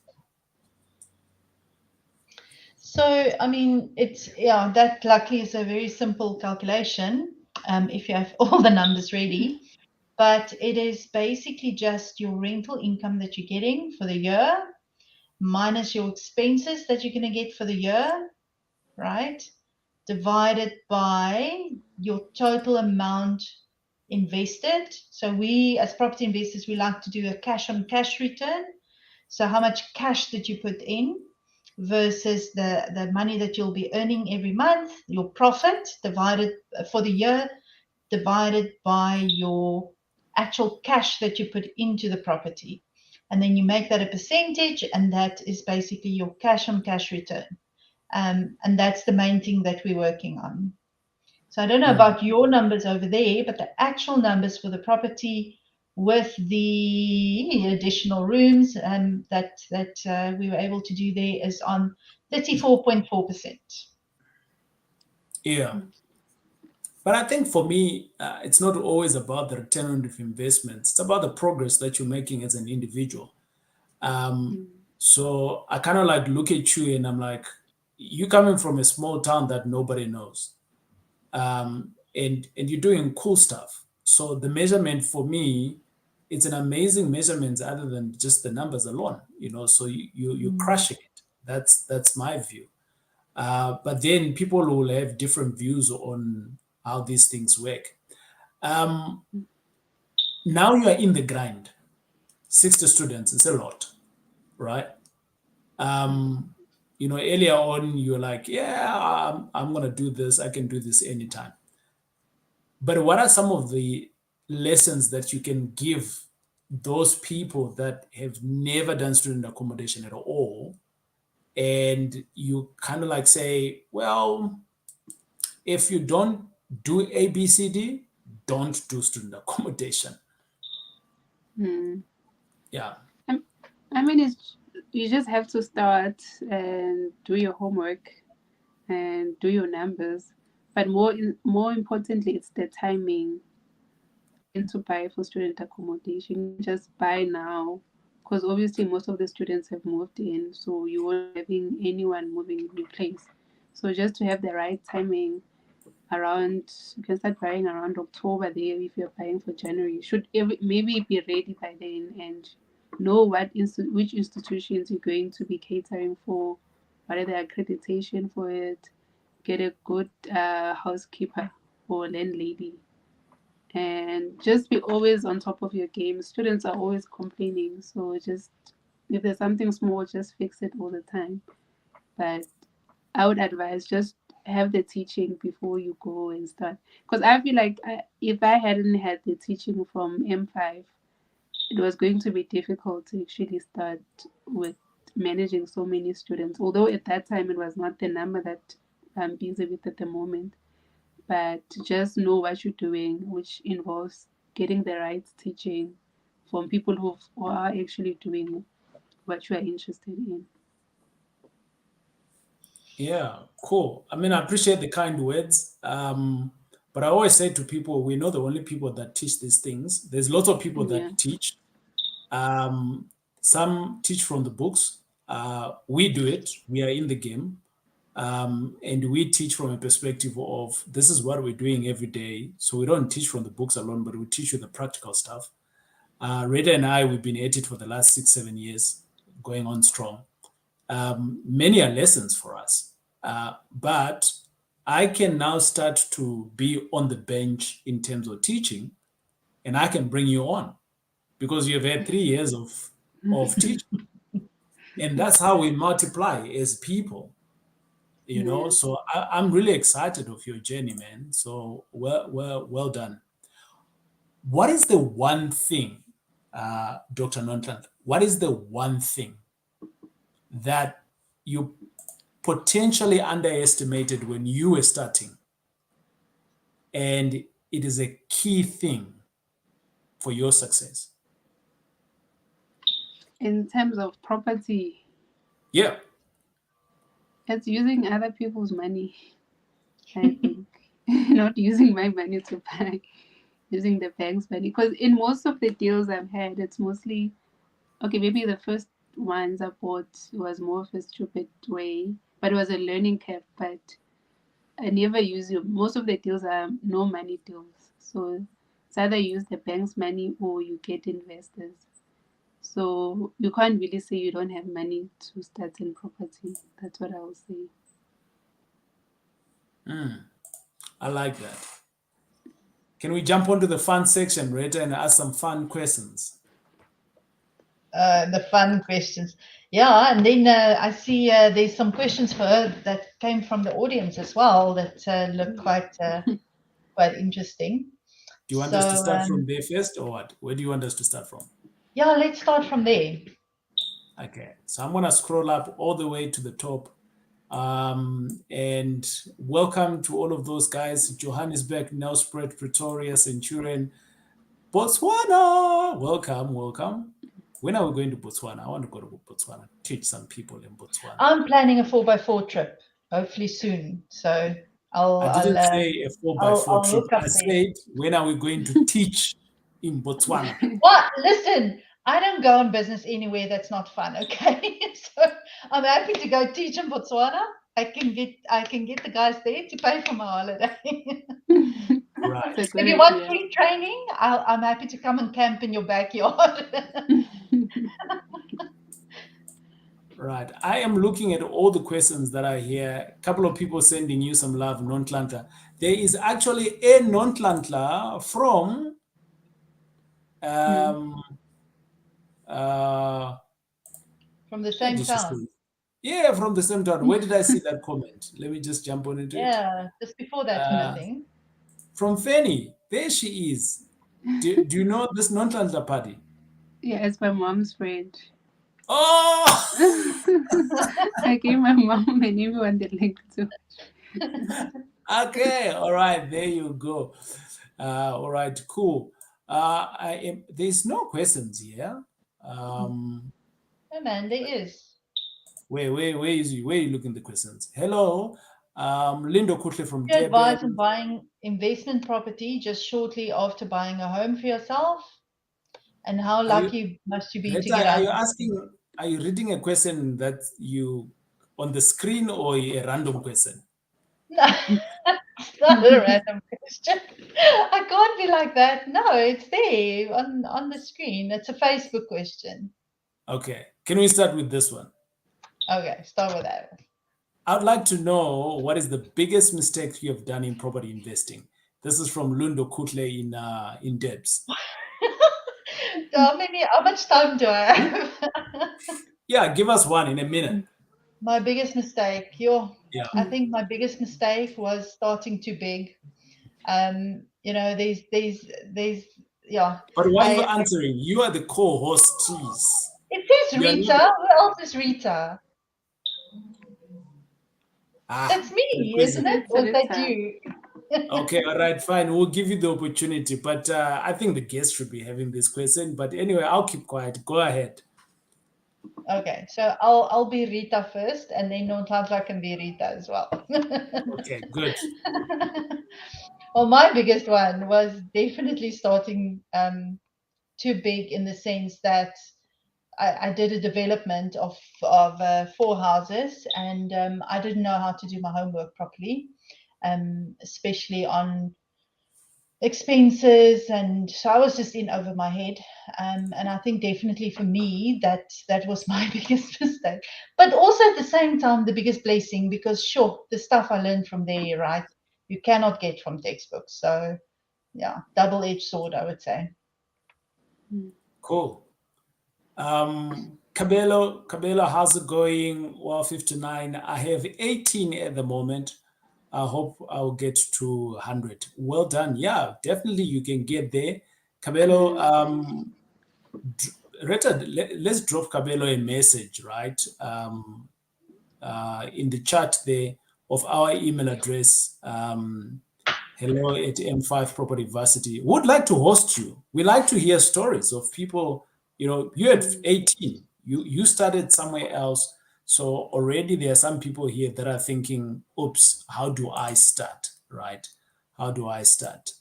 So, I mean, yeah, that luckily is a very simple calculation if you have all the numbers ready. But it is basically just your rental income that you're getting for the year minus your expenses that you're going to get for the year, right? Divided by your total amount invested. So we, as property investors, we like to do a cash on cash return. So how much cash did you put in versus the money that you'll be earning every month, your profit divided for the year, divided by your actual cash that you put into the property. And then you make that a percentage, and that is basically your cash on cash return. And that's the main thing that we're working on. So I don't know about your numbers over there, but the actual numbers for the property with the additional rooms that we were able to do there is on 34.4%. Yeah. But I think for me, it's not always about the return on investments. It's about the progress that you're making as an individual. So I kind of like look at you and I'm like, you coming from a small town that nobody knows, and you're doing cool stuff. So the measurement for me, it's an amazing measurement other than just the numbers alone. So you're Mm. crushing it. That's my view. But then people will have different views on how these things work. Um, Now you are in the grind. 60 students is a lot, right? Earlier on you're like, yeah, I'm gonna do this. I can do this anytime. But what are some of the lessons that you can give those people that have never done student accommodation at all? And you kind of like say, well, if you don't do ABCD, don't do student accommodation. Hmm. Yeah. I, I mean, you just have to start and do your homework and do your numbers. But more importantly, it's the timing when to buy for student accommodation. You can just buy now, because obviously most of the students have moved in, so you won't be having anyone moving in your place. So just to have the right timing around, you can start buying around October there. If you're buying for January, you should maybe be ready by then and know which institutions you're going to be catering for, what are the accreditation for it, get a good housekeeper or landlady, and just be always on top of your game. Students are always complaining, so just if there's something small, just fix it all the time. But I would advise just have the teaching before you go and start. Because I feel like if I hadn't had the teaching from M5, it was going to be difficult to actually start with managing so many students. Although at that time it was not the number that I'm busy with at the moment, but just know what you're doing, which involves getting the right teaching from people who are actually doing what you are interested in. Yeah, cool. I mean, I appreciate the kind words. But I always say to people, we're not the only people that teach these things. There's lots of people Yeah. that teach. Um, some teach from the books. We do it. We are in the game. And we teach from a perspective of this is what we're doing every day. So we don't teach from the books alone, but we teach you the practical stuff. Rita and I, we've been at it for the last 6, 7 years, going on strong. Many are lessons for us. But I can now start to be on the bench in terms of teaching, and I can bring you on because you've had 3 years of teaching. And that's how we multiply as people, Yeah. So I'm really excited of your journey, man. So well done. What is the one thing, Dr. Nonhlanhla, what is the one thing that you potentially underestimated when you were starting, and it is a key thing for your success? In terms of property, Yeah. it's using other people's money, I think. Not using my money to buy, using the bank's money. Because in most of the deals I've had, it's mostly okay, maybe the first ones I bought was more of a stupid way, but it was a learning curve. But I never use it. Most of the deals are no money deals. So it's either use the bank's money or you get investors. So you can't really say you don't have money to start in property. That's what I will say. I like that. Can we jump onto the fun section, Rita, and ask some fun questions? The fun questions. Yeah, and then I see there's some questions for her that came from the audience as well that look quite interesting. Do you want us to So start from there first, or what? Where do you want us to start from? yeah, let's start from there. Okay, so I'm gonna scroll up all the way to the top. And welcome to all of those guys: Johannesburg, Nelspruit, Pretoria, Centurion, Botswana. Welcome, welcome. When are we going to Botswana? I want to go to Botswana, teach some people in Botswana. I'm planning a 4x4 trip, hopefully soon. So I'll I I'll didn't uh, say a four by I'll, four I'll trip. look I up there. said, when are we going to teach in Botswana? What? Listen, I don't go on business anywhere that's not fun, okay? So I'm happy to go teach in Botswana. I can get the guys there to pay for my holiday. Right. It's a If good you want idea. free training, I'm happy to come and camp in your backyard. Right. I am looking at all the questions that are here. A couple of people sending you some love, Nonhlanhla. There is actually a Nonhlanhla from Mm. um uh From the where same did she town. say? Yeah, from the same town. Where did I see that comment? Let me just jump on into it. Yeah, just before that kind of Uh thing. from Fanny. There she is. Do you know this Nonhlanhla party? Yeah, it's my mom's friend. Oh, I gave my mom and everyone the link to. okay. All right. There you go. All right. Cool. There's no questions here. Um, Oh man, there is. where you looking the questions? Hello. Lindo Kutle from You advise on Durban. buying investment property just shortly after buying a home for yourself? And how Are you, lucky must you be to Retha, get are out you of asking, are you reading a question that you on the screen or a random question? No, it's not a random question. I can't be like that. No, it's there on the screen. It's a Facebook question. Okay. Can we start with this one? Okay, start with that. I'd like to know what is the biggest mistake you have done in property investing. This is from Lundo Kutle in Debs. How much time do I have? Yeah, give us one in a minute. My biggest mistake, Yeah, I think my biggest mistake was starting too big. These, yeah. but why are you I answering? You are the co-hostees. It says You are not. Rita. Who else is Rita? That's The me, isn't question. it? It's Or is that Rita. you? Okay, all right, fine. We'll give you the opportunity, but I think the guest should be having this question. But anyway, I'll keep quiet. Go ahead. Okay, so I'll be Rita first, and then Nonhlanhla can be Rita as well. Okay, good. Well, my biggest one was definitely starting too big in the sense that I did a development of 4 houses, and I didn't know how to do my homework properly, especially on expenses, and so I was just in over my head. And I think definitely for me that was my biggest mistake, but also at the same time the biggest blessing, because sure, the stuff I learned from there, right, you cannot get from textbooks. So yeah, double-edged sword, I would say. Cool. Cabello, how's it going? Well, 59. I have 18 at the moment. I hope I'll get to 100. Well done. Yeah, definitely you can get there. Cabello, Rita, let's drop Cabello a message, right? In the chat there of our email address. Hello at M5 Property Varsity. Would like to host you. We like to hear stories of people. You know, you're at 18. You started somewhere else. So already there are some people here that are thinking, oops, how do I start? Right? How do I start?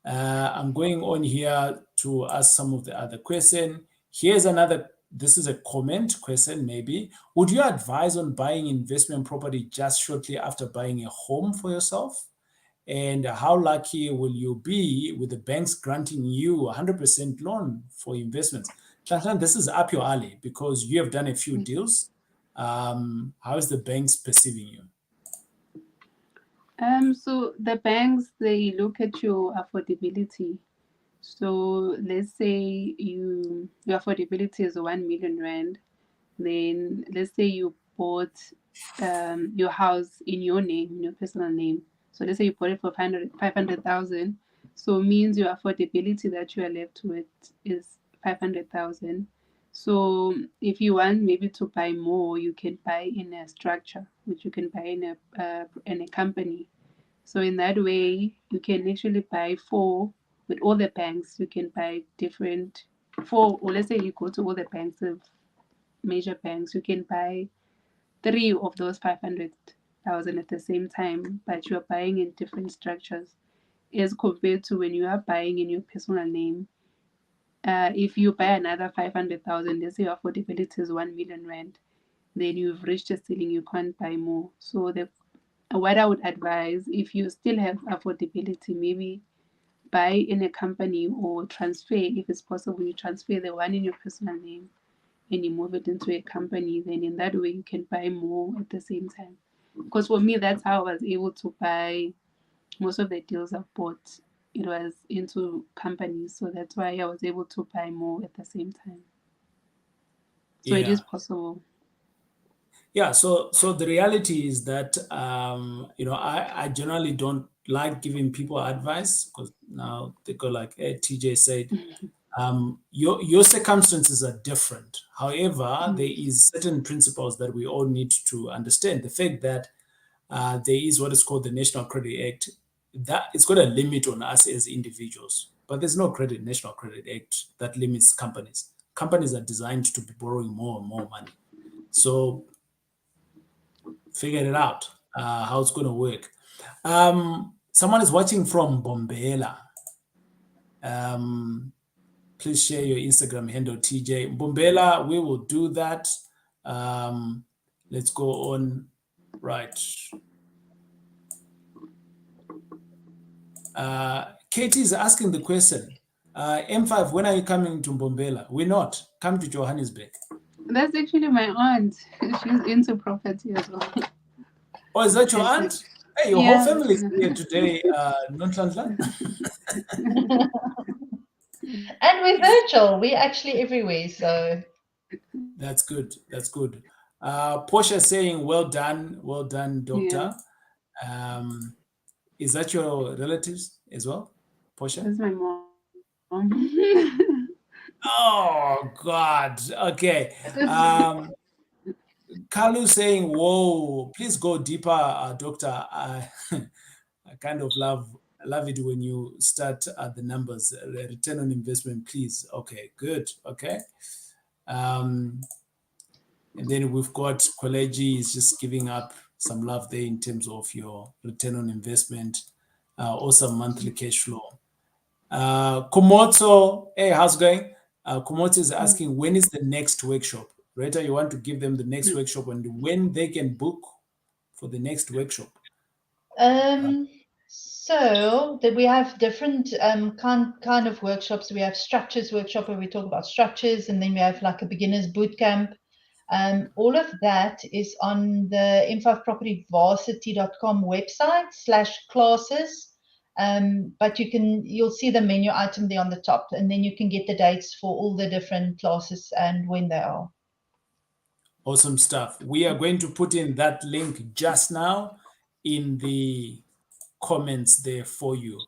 I'm going on here to ask some of the other question. Here's another. This is a comment question, maybe. Would you advise on buying investment property just shortly after buying a home for yourself? And how lucky will you be with the banks granting you 100% loan for investments? Shashan, this is up your alley because you have done a few deals. How is the banks perceiving you? So the banks, they look at your affordability. So let's say your affordability is 1 million rand. Then let's say you bought your house in your name, in your personal name. So let's say you bought it for 500,000. So it means your affordability that you are left with is 500,000. So if you want maybe to buy more, you can buy in a structure, which you can buy in a company. So in that way, you can actually buy four with all the banks. You can buy different four, or let's say you go to all the banks, the major banks. You can buy three of those 500,000 at the same time, but you are buying in different structures as compared to when you are buying in your personal name. if you buy another 500,000, let's say your affordability is 1 million rand, then you've reached a ceiling, you can't buy more. So what I would advise, if you still have affordability, maybe buy in a company or transfer, if it's possible, you transfer the one in your personal name and you move it into a company. Then in that way you can buy more at the same time. Because for me, that's how I was able to buy most of the deals I've bought. It was into companies, so that's why I was able to buy more at the same time. So it is Yeah. possible. Yeah, so the reality is that I generally don't like giving people advice because now they go like, hey, TJ said, your circumstances are different. However, there Yes. is certain principles that we all need to understand. The fact that there is what is called the National Credit Act, that it's got a limit on us as individuals, but there's no National Credit Act that limits companies. Companies are designed to be borrowing more and more money. So figure it out how it's going to work. Someone is watching from Bombela. Um, please share your Instagram handle, TJ. Bombela, we will do that. Um, let's go on. Right. Katie is asking the question. M5, when are you coming to Bombela? We're not. Come to Johannesburg. That's actually my aunt. She's into property as well. Oh, is that your She's like, aunt? Hey, your whole yeah, family is here today, Nonhlanhla. And we're virtual. We're actually everywhere. So That's good. That's good. Portia saying, well done, yeah, doctor. Um, is that your relatives as well, Portia? that's my mom. Oh God. Okay. Um, Kalu saying, whoa, please go deeper, doctor. I kind of love it when you start at the numbers, return on investment, please. Okay, good. Okay. Um, And then we've got Kweleji is just giving up some love there in terms of your return on investment, also monthly cash flow. Komoto, hey, how's it going? Komoto is asking, when is the next workshop? Rita, you want to give them the next workshop and when they can book for the next workshop? Um, so that we have different kind of workshops. We have structures workshop where we talk about structures, and then we have like a beginners boot camp. All of that is on the m5propertyvarsity.com website /classes. But you'll see the menu item there on the top, and then you can get the dates for all the different classes and when they are. Awesome stuff. We are going to put in that link just now in the comments there for you.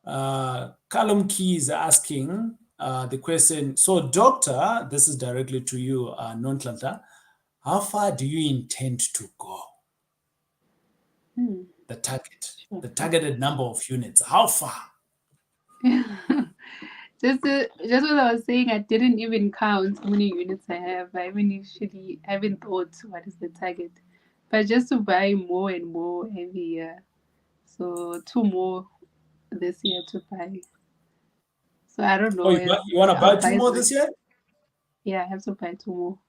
Callum Key is asking the question. So, doctor, this is directly to you, Nonhlanhla. How far do you intend to go? Hmm, The target, sure. the targeted number of units. How far? Just what I was saying, I didn't even count how many units I have. I haven't thought what is the target, but just to buy more and more every year. So two more this year to buy. So I don't Oh, know you, if you want to buy I'll two buy more those. this year? Yeah, I have to buy two more.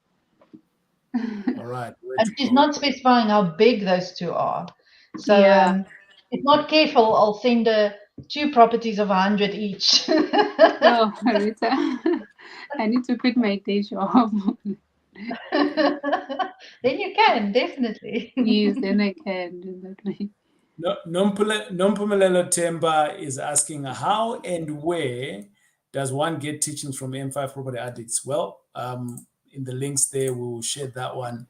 All right, where And to she's go? not specifying how big those two are. So Yeah. if not careful, I'll send her two properties of 100 each. No, Rita, I need to quit my day job. Then you can, definitely. Yes, then I can do that way. No, Nompumelelo Temba is asking how and where does one get teachings from M5 Property Addicts? Well, in the links there, we will share that one.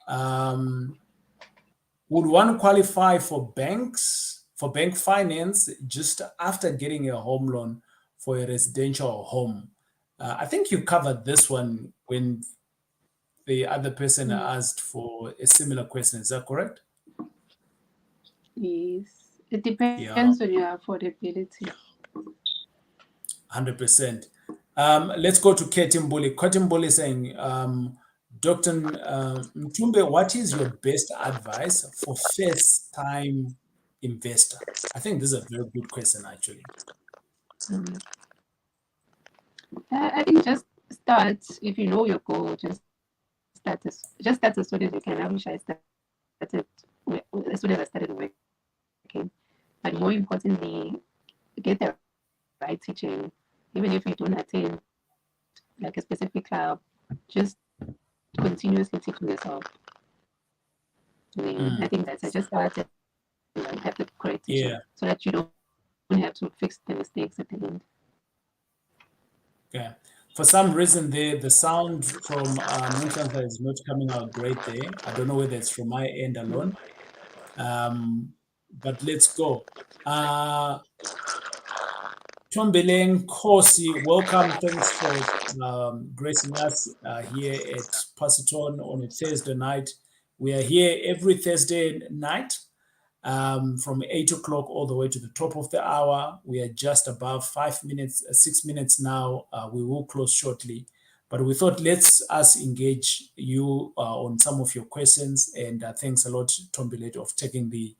Um, would one qualify for bank finance just after getting a home loan for a residential home? I think you covered this one when the other person Mm, asked for a similar question. Is that correct? yes. It Yeah, depends on your affordability. 100%. Let's go to Ketimbuli. Ketimbuli saying, Dr. Ntumbe, what is your best advice for first time investor? I think this is a very good question, actually. I think just start if you know your goal. Just start as soon as you can. I wish I started as soon as I started working, but more importantly, get the right teaching. Even if you don't attend like a specific club, just continuously teaching yourself. I think that's I just start and have the correct teaching so that you Yeah. don't have to fix the mistakes at the end. Okay. For some reason, the sound from Nonhlanhla is not coming out great there. I don't know whether it's from my end alone. Um, but let's go. Tombeleng Kosi, welcome. Thanks for gracing us here at Pasiton on a Thursday night. We are here every Thursday night from 8 o'clock all the way to the top of the hour. We are just above 5 minutes, 6 minutes now. We will close shortly. But we thought let's us engage you on some of your questions. And thanks a lot, Tombilet, of taking the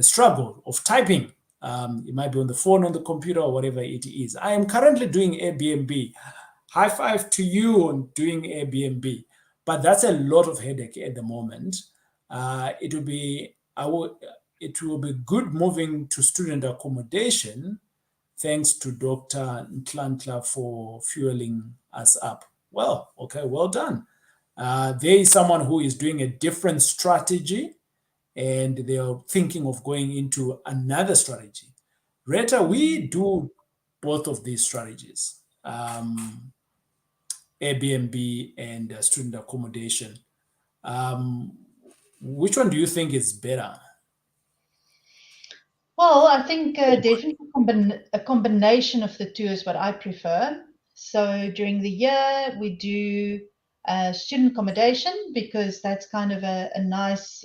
struggle of typing. It might be on the phone, on the computer, or whatever it is. I am currently doing Airbnb. High five to you on doing Airbnb, but that's a lot of headache at the moment. It will be I will it will be good moving to student accommodation. Thanks to Dr. Ntlantla for fueling us up. Well, okay, well done. There is someone who is doing a different strategy and they are thinking of going into another strategy. Reta, we do both of these strategies, Airbnb and student accommodation. Um, which one do you think is better? Well, I think definitely a combination of the two is what I prefer. So during the year, we do student accommodation because that's kind of a nice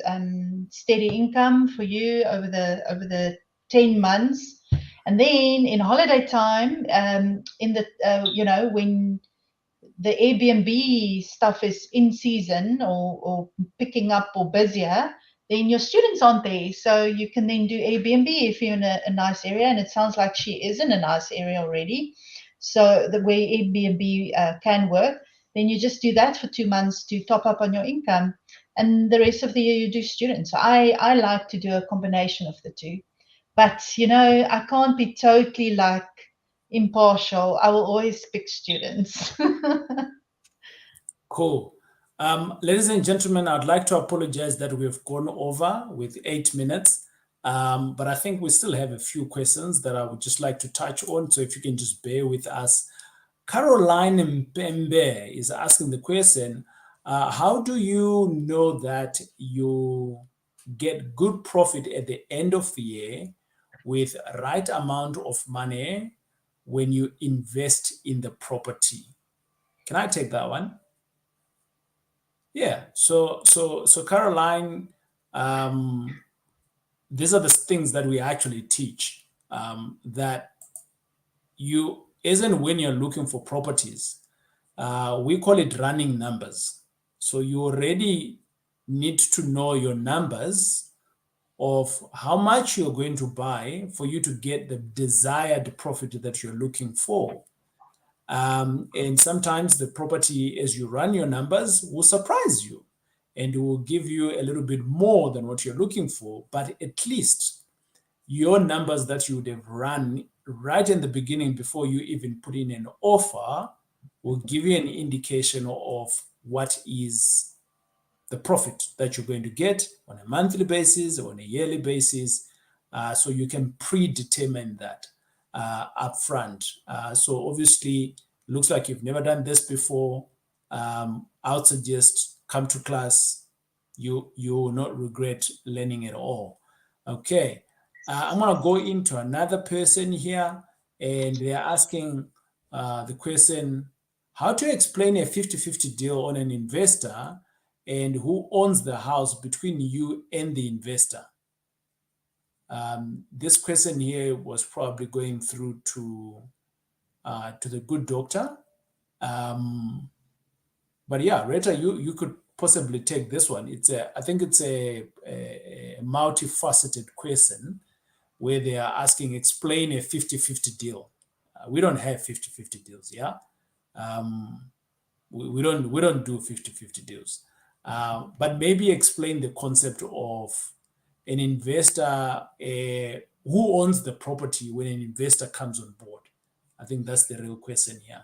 steady income for you over the 10 months. And then in holiday time, in the when the Airbnb stuff is in season or picking up or busier, then your students aren't there. So you can then do Airbnb if you're in a nice area. And it sounds like she is in a nice area already. So the way Airbnb can work, then you just do that for 2 months to top up on your income. And the rest of the year you do students. So I like to do a combination of the two. But, I can't be totally like impartial. I will always pick students. Cool. Ladies and gentlemen, I'd like to apologize that we've gone over with 8 minutes, but I think we still have a few questions that I would just like to touch on. So if you can just bear with us. Caroline Mpembe is asking the question, how do you know that you get good profit at the end of the year with right amount of money when you invest in the property? Can I take that one? Yeah. So Caroline, um, these are the things that we actually teach. That you isn't when you're looking for properties. We call it running numbers. So you already need to know your numbers of how much you're going to buy for you to get the desired profit that you're looking for. And sometimes the property, as you run your numbers, will surprise you and it will give you a little bit more than what you're looking for. But at least your numbers that you would have run right in the beginning before you even put in an offer will give you an indication of what is the profit that you're going to get on a monthly basis or on a yearly basis. So you can predetermine that upfront. So obviously, looks like you've never done this before. I would suggest come to class. You will not regret learning it all. Okay. I'm going to go into another person here, and they're asking the question, how to explain a 50-50 deal on an investor and who owns the house between you and the investor? This question here was probably going through to the good doctor. Um, but yeah, Reta, you could possibly take this one. I think it's a multifaceted question where they are asking explain a 50-50 deal. We don't have 50-50 deals, yeah. We don't do 50-50 deals. But maybe explain the concept of an investor who owns the property when an investor comes on board. I think that's the real question here.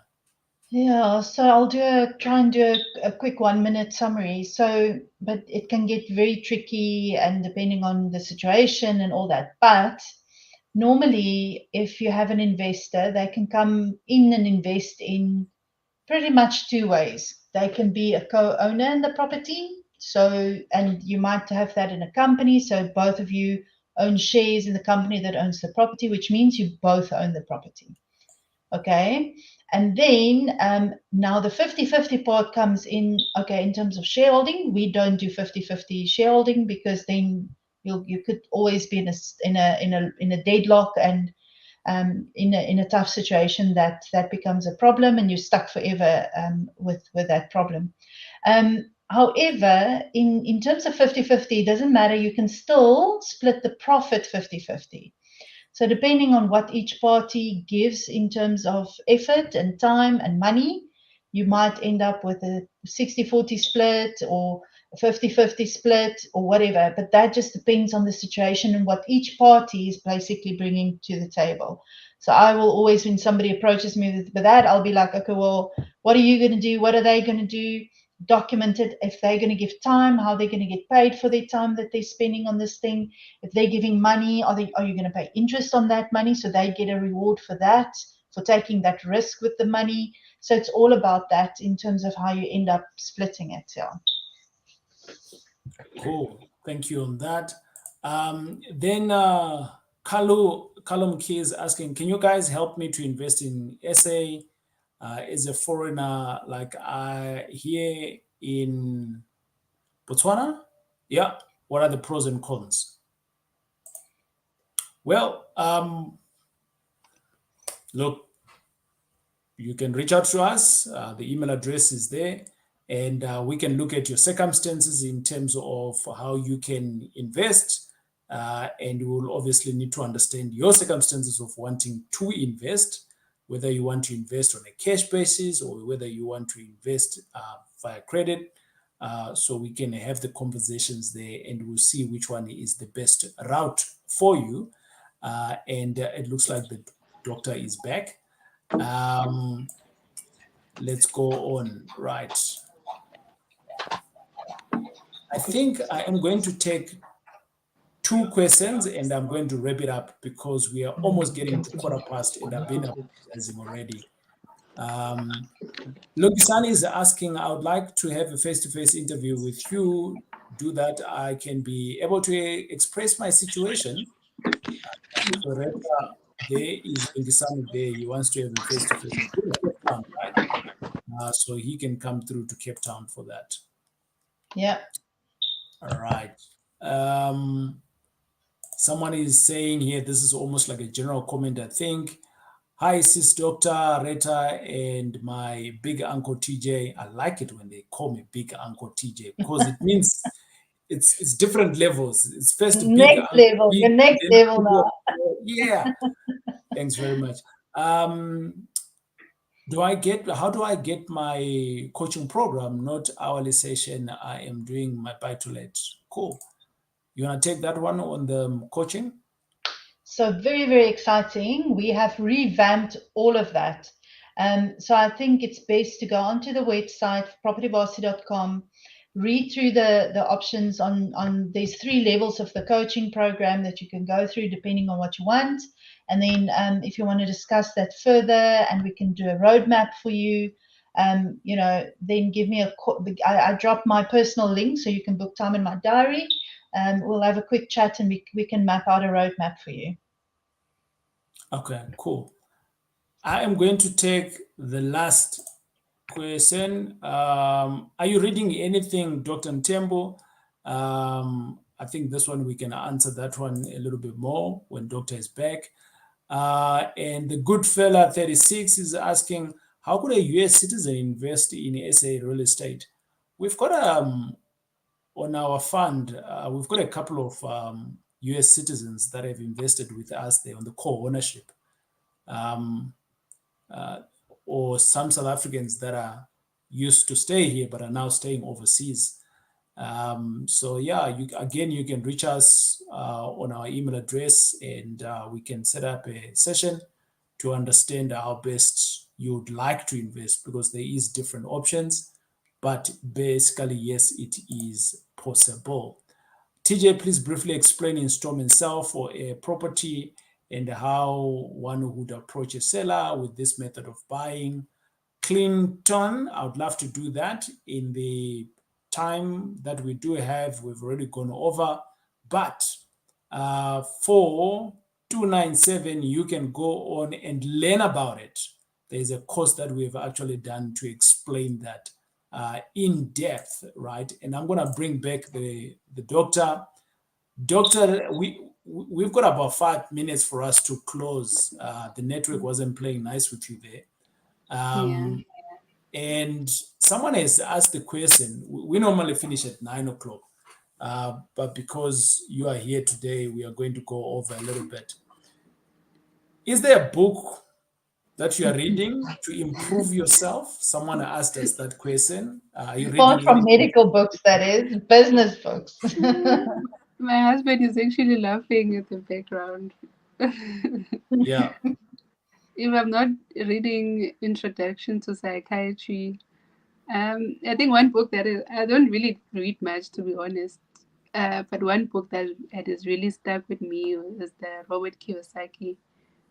Yeah, so I'll try and do a quick 1 minute summary. So, but it can get very tricky and depending on the situation and all that. But normally, if you have an investor, they can come in and invest in pretty much two ways. They can be a co-owner in the property. So, and you might have that in a company. So both of you own shares in the company that owns the property, which means you both own the property. Okay. And then now the 50-50 part comes in. Okay, in terms of shareholding, we don't do 50-50 shareholding because then you could always be in a deadlock and in a tough situation that becomes a problem and you're stuck forever with that problem. However, in terms of 50-50, it doesn't matter. You can still split the profit 50-50. So depending on what each party gives in terms of effort and time and money, you might end up with a 60-40 split or a 50-50 split or whatever. But that just depends on the situation and what each party is basically bringing to the table. So I will always, when somebody approaches me with that, I'll be like, okay, well, what are you going to do? What are they going to do? Document it. If they're going to give time, how they're going to get paid for their time that they're spending on this thing. If they're giving money, are you going to pay interest on that money so they get a reward for that, for taking that risk with the money? So it's all about that in terms of how you end up splitting it. Yeah. Cool. Thank you on that. Then Callum Key is asking, can you guys help me to invest in SA as a foreigner, like here in Botswana? Yeah. What are the pros and cons? Well, look, you can reach out to us. The email address is there, and we can look at your circumstances in terms of how you can invest. And we will obviously need to understand your circumstances of wanting to invest, whether you want to invest on a cash basis or whether you want to invest via credit. So we can have the conversations there and we'll see which one is the best route for you. And it looks like the doctor is back. Let's go on. Right. I think I am going to take two questions and I'm going to wrap it up because we are almost getting to 1:15 and I've been apologizing already. Logisani is asking, I would like to have a face-to-face interview with you. Do that. I can be able to express my situation. So Retha, there is Logisani there. He wants to have a face-to-face. Right? So he can come through to Cape Town for that. Yeah. All right. Someone is saying here, this is almost like a general comment, I think. Hi, sis Dr. Retha and my big uncle TJ. I like it when they call me big uncle TJ because it means it's different levels. It's first big Next uncle, level. big, Your next then level uncle. now. Yeah. Thanks very much. How do I get my coaching program, not hourly session? I am doing my buy-to-let. Cool. You want to take that one on the coaching? So very, very exciting. We have revamped all of that. So I think it's best to go onto the website, propertybossy.com, read through the options on these three levels of the coaching program that you can go through depending on what you want. And then if you want to discuss that further and we can do a roadmap for you, then give me a call. I dropped my personal link so you can book time in my diary. We'll have a quick chat and we can map out a roadmap for you. Okay, cool. I am going to take the last question. Are you reading anything, Dr. Ntembo? I think this one we can answer that one a little bit more when Doctor is back. And the good fella 36 is asking, how could a US citizen invest in SA real estate? We've got on our fund, we've got a couple of US citizens that have invested with us there on the core ownership. uh, or some South Africans that are used to stay here but are now staying overseas. So yeah, you can reach us on our email address, and we can set up a session to understand how best you'd like to invest, because there is different options, but basically yes, it is possible. TJ, please briefly explain installment sale for a property and how one would approach a seller with this method of buying. Clinton, I would love to do that in the time that we do have. We've already gone over, but for 297, you can go on and learn about it. There's a course that we've actually done to explain that in depth, right? And I'm going to bring back the doctor. Doctor, we've got about 5 minutes for us to close. The network wasn't playing nice with you there. Yeah. Um, and someone has asked the question. We normally finish at 9 o'clock, but because you are here today, we are going to go over a little bit. Is there a book that you are reading to improve yourself? Someone asked us that question. Are you reading Apart from anything? medical books, that is, business books. My husband is actually laughing at the background. Yeah. If I'm not reading Introduction to Psychiatry, I think one book that is, I don't really read much, to be honest. But one book that has really stuck with me is the Robert Kiyosaki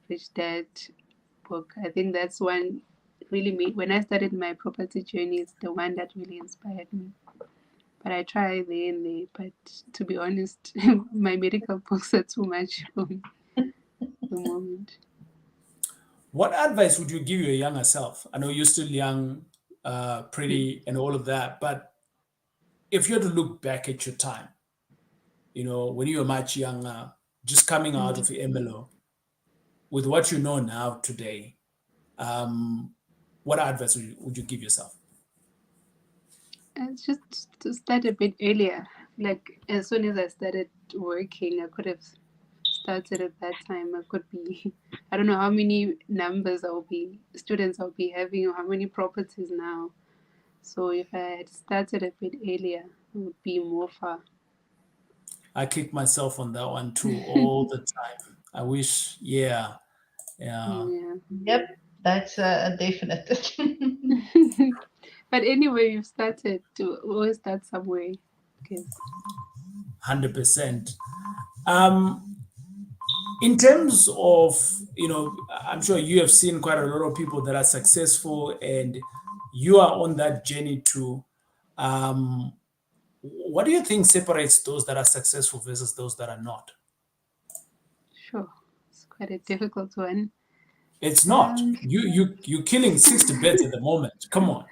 Rich Dad book. I think that's one really made, when I started my property journey, it's the one that really inspired me. But I try there and there. But to be honest, my medical books are too much for me at the moment. What advice would you give your younger self? I know you're still young, Mm. pretty, and all of that, but if you had to look back at your time, when you were much younger, just coming out Mm. of MLO, with what you know now today, um, what advice would you give yourself? It's just to start a bit earlier. Like as soon as I started working, I could have started at that time. I could be, I don't know how many numbers I'll be, students I'll be having, or how many properties now. So if I had started a bit earlier, it would be more far. I kick myself on that one too all the time. I wish, yeah, yeah, Yeah. Yep, that's a definite. But anyway, you've started to always start somewhere. Because 100%. Um, in terms of, I'm sure you have seen quite a lot of people that are successful, and you are on that journey too. Um, what do you think separates those that are successful versus those that are not? sure, it's quite a difficult one. It's not. Um, You're killing 60 bets at the moment. Come on.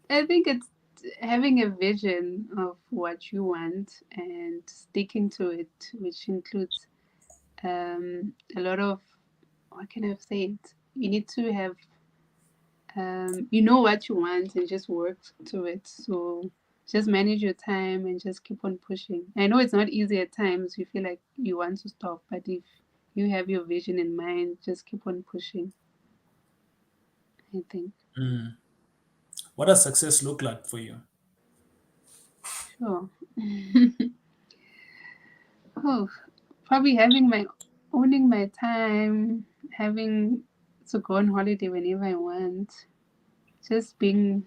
I think it's having a vision of what you want and sticking to it, which includes a lot of, what can I say it? You need to have, you know what you want and just work to it. So just manage your time and just keep on pushing. I know it's not easy at times. You feel like you want to stop, but if you have your vision in mind, just keep on pushing, I think. Mm. What does success look like for you? Sure. Oh, probably having my owning my time, having to go on holiday whenever I want, just being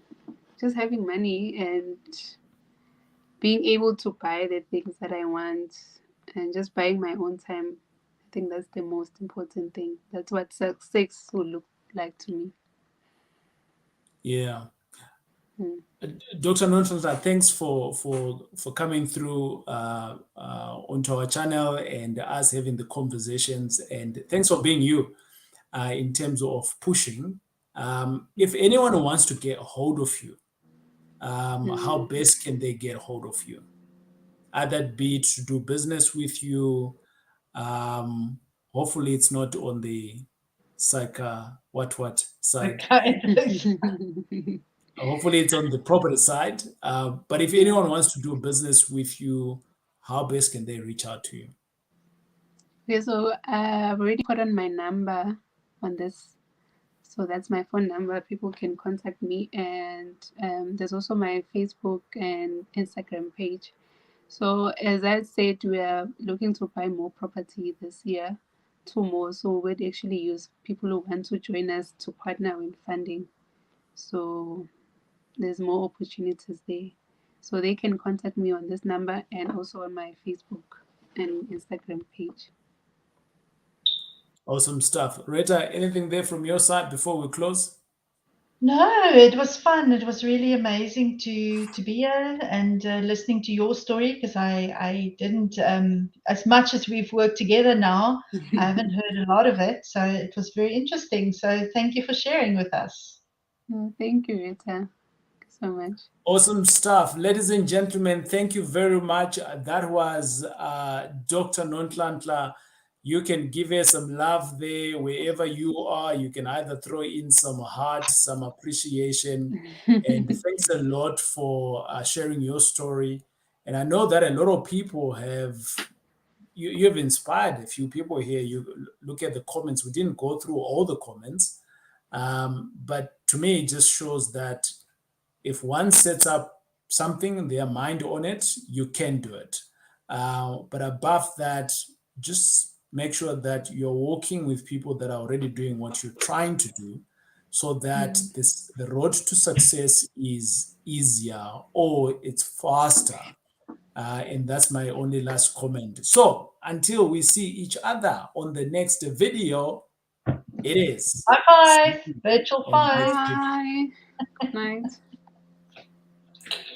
just having money and being able to buy the things that I want and just buying my own time. I think that's the most important thing. That's what success will look like to me. Yeah. Hmm. Dr. Nonhlanhla, thanks for coming through onto our channel and us having the conversations, and thanks for being you in terms of pushing. If anyone wants to get a hold of you, how Hmm. best can they get a hold of you? Either be it to do business with you. Um, Hopefully, it's not on the what side. Okay. Hopefully, it's on the property side. But if Yeah. anyone wants to do business with you, how best can they reach out to you? Okay, so I've already put on my number. on this. So that's my phone number. People can contact me, and there's also my Facebook and Instagram page. So as I said, we are looking to buy more property this year, two more. So we'd actually use people who want to join us to partner in funding. So there's more opportunities there. So they can contact me on this number and also on my Facebook and Instagram page. Awesome stuff. Rita, anything there from your side before we close? No, it was fun. It was really amazing to be here and listening to your story because I didn't as much as we've worked together now. I haven't heard a lot of it, so it was very interesting. So thank you for sharing with us. Thank you, Rita. Thank you so much. Awesome stuff. Ladies and gentlemen, thank you very much. That was Dr. Nonhlanhla. You can give her some love there wherever you are. You can either throw in some heart, some appreciation. And thanks a lot for sharing your story. And I know that a lot of people have, you have inspired a few people here. You look at the comments. We didn't go through all the comments. But to me, it just shows that if one sets up something, their mind on it, you can do it. But above that, just make sure that you're working with people that are already doing what you're trying to do so that the road to success is easier or it's faster. And that's my only last comment. So until we see each other on the next video, it is High five, virtual and five. Bye. Good night.